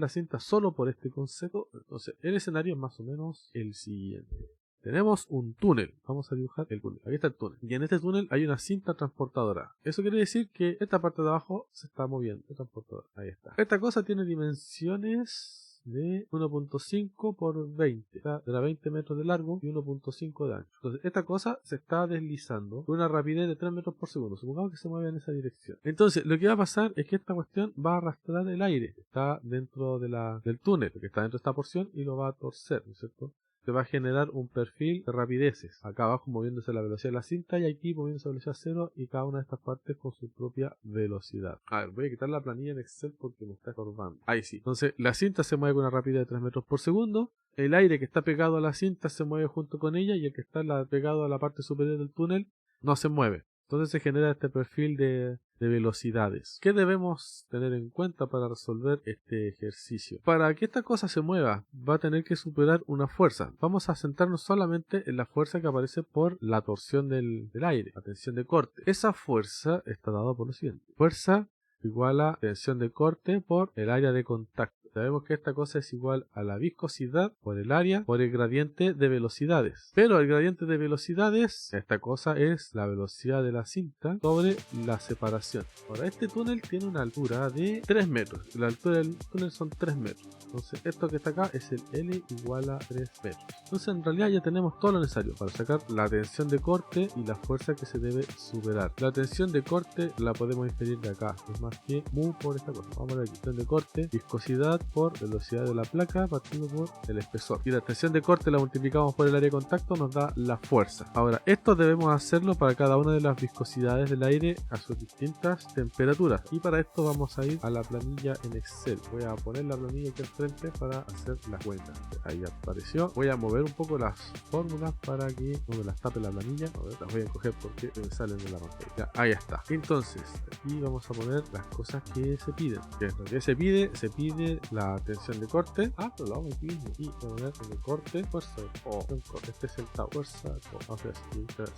cinta solo por este concepto? Entonces, el escenario es más o menos el siguiente. Tenemos un túnel, vamos a dibujar el túnel, aquí está el túnel, y en este túnel hay una cinta transportadora. Eso quiere decir que esta parte de abajo se está moviendo, el transportador, ahí está. Esta cosa tiene dimensiones de 1.5 por 20, era 20 metros de largo y 1.5 de ancho. Entonces esta cosa se está deslizando con una rapidez de 3 metros por segundo, supongamos que se mueve en esa dirección. Entonces lo que va a pasar es que esta cuestión va a arrastrar el aire que está dentro del túnel, que está dentro de esta porción, y lo va a torcer, ¿no es cierto? Se va a generar un perfil de rapideces, acá abajo moviéndose la velocidad de la cinta y aquí moviéndose a velocidad 0, y cada una de estas partes con su propia velocidad. A ver, voy a quitar la planilla en Excel porque me está estorbando. Ahí sí. Entonces la cinta se mueve con una rapidez de 3 metros por segundo, el aire que está pegado a la cinta se mueve junto con ella, y el que está pegado a la parte superior del túnel no se mueve. Entonces se genera este perfil de velocidades. ¿Qué debemos tener en cuenta para resolver este ejercicio? Para que esta cosa se mueva, va a tener que superar una fuerza. Vamos a centrarnos solamente en la fuerza que aparece por la torsión del aire, la tensión de corte. Esa fuerza está dada por lo siguiente: fuerza igual a tensión de corte por el área de contacto. Sabemos que esta cosa es igual a la viscosidad por el área por el gradiente de velocidades. Pero el gradiente de velocidades, esta cosa es la velocidad de la cinta sobre la separación. Ahora, este túnel tiene una altura de 3 metros. La altura del túnel son 3 metros. Entonces, esto que está acá es el L igual a 3 metros. Entonces, en realidad ya tenemos todo lo necesario para sacar la tensión de corte y la fuerza que se debe superar. La tensión de corte la podemos inferir de acá. Es más que mu por esta cosa. Vamos a ver la tensión de corte, viscosidad por velocidad de la placa partido por el espesor. Y la tensión de corte la multiplicamos por el área de contacto, nos da la fuerza. Ahora, esto debemos hacerlo para cada una de las viscosidades del aire a sus distintas temperaturas. Y para esto vamos a ir a la planilla en Excel. Voy a poner la planilla aquí al frente para hacer la cuenta. Ahí apareció. Voy a mover un poco las fórmulas para que no me las tape la planilla. A ver, las voy a encoger porque me salen de la pantalla. Ya, ahí está. Entonces, aquí vamos a poner las cosas que se piden. ¿Qué es lo que se pide? Se pide la tensión de corte. Ah, pero lo hago aquí mismo. Y voy a poner en el corte, fuerza, este es el Tau, fuerza, vamos a hacer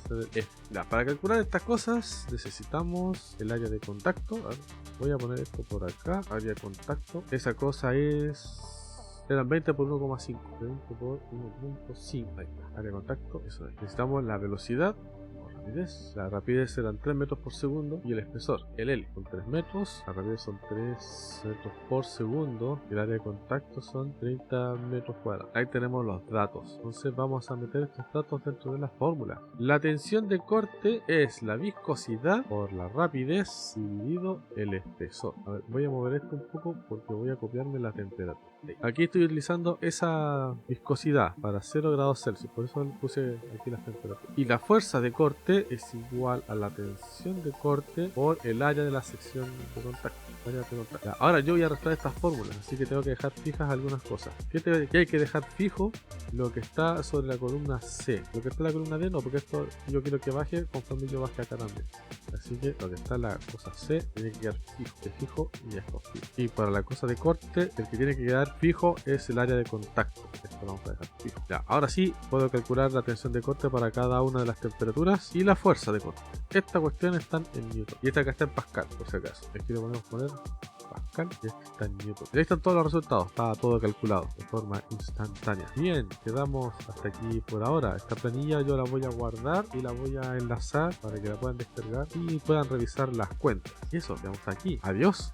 el F. Ya, para calcular estas cosas necesitamos el área de contacto. A ver, voy a poner esto por acá. Área de contacto. Esa cosa eran 20 por 1,5. 20 por 1,5. Ahí está. Área de contacto. Eso es. Necesitamos la velocidad. La rapidez eran 3 metros por segundo y el espesor, el L, son 3 metros, la rapidez son 3 metros por segundo y el área de contacto son 30 metros cuadrados. Ahí tenemos los datos, entonces vamos a meter estos datos dentro de la fórmula. La tensión de corte es la viscosidad por la rapidez dividido el espesor. A ver, voy a mover esto un poco porque voy a copiarme la temperatura. Aquí estoy utilizando esa viscosidad para 0 grados Celsius, por eso puse aquí las temperaturas. Y la fuerza de corte es igual a la tensión de corte por el área de la sección de contacto. Ya, ahora yo voy a restar estas fórmulas, así que tengo que dejar fijas algunas cosas. ¿Qué hay que dejar fijo? Lo que está sobre la columna C. Lo que está en la columna D no, porque esto yo quiero que baje conforme yo baje acá también. Así que lo que está en la cosa C tiene que quedar fijo y esto fijo. Y para la cosa de corte, el que tiene que quedar fijo es el área de contacto. Esto lo vamos a dejar fijo. Ya, ahora sí puedo calcular la tensión de corte para cada una de las temperaturas y la fuerza de corte. Esta cuestión está en Newton y esta acá está en Pascal, por si acaso. Aquí lo podemos poner Pascal y este está en Newton. Y ahí están todos los resultados, está todo calculado de forma instantánea. Bien, quedamos hasta aquí por ahora. Esta planilla yo la voy a guardar y la voy a enlazar para que la puedan descargar y puedan revisar las cuentas. Y eso, quedamos aquí. Adiós.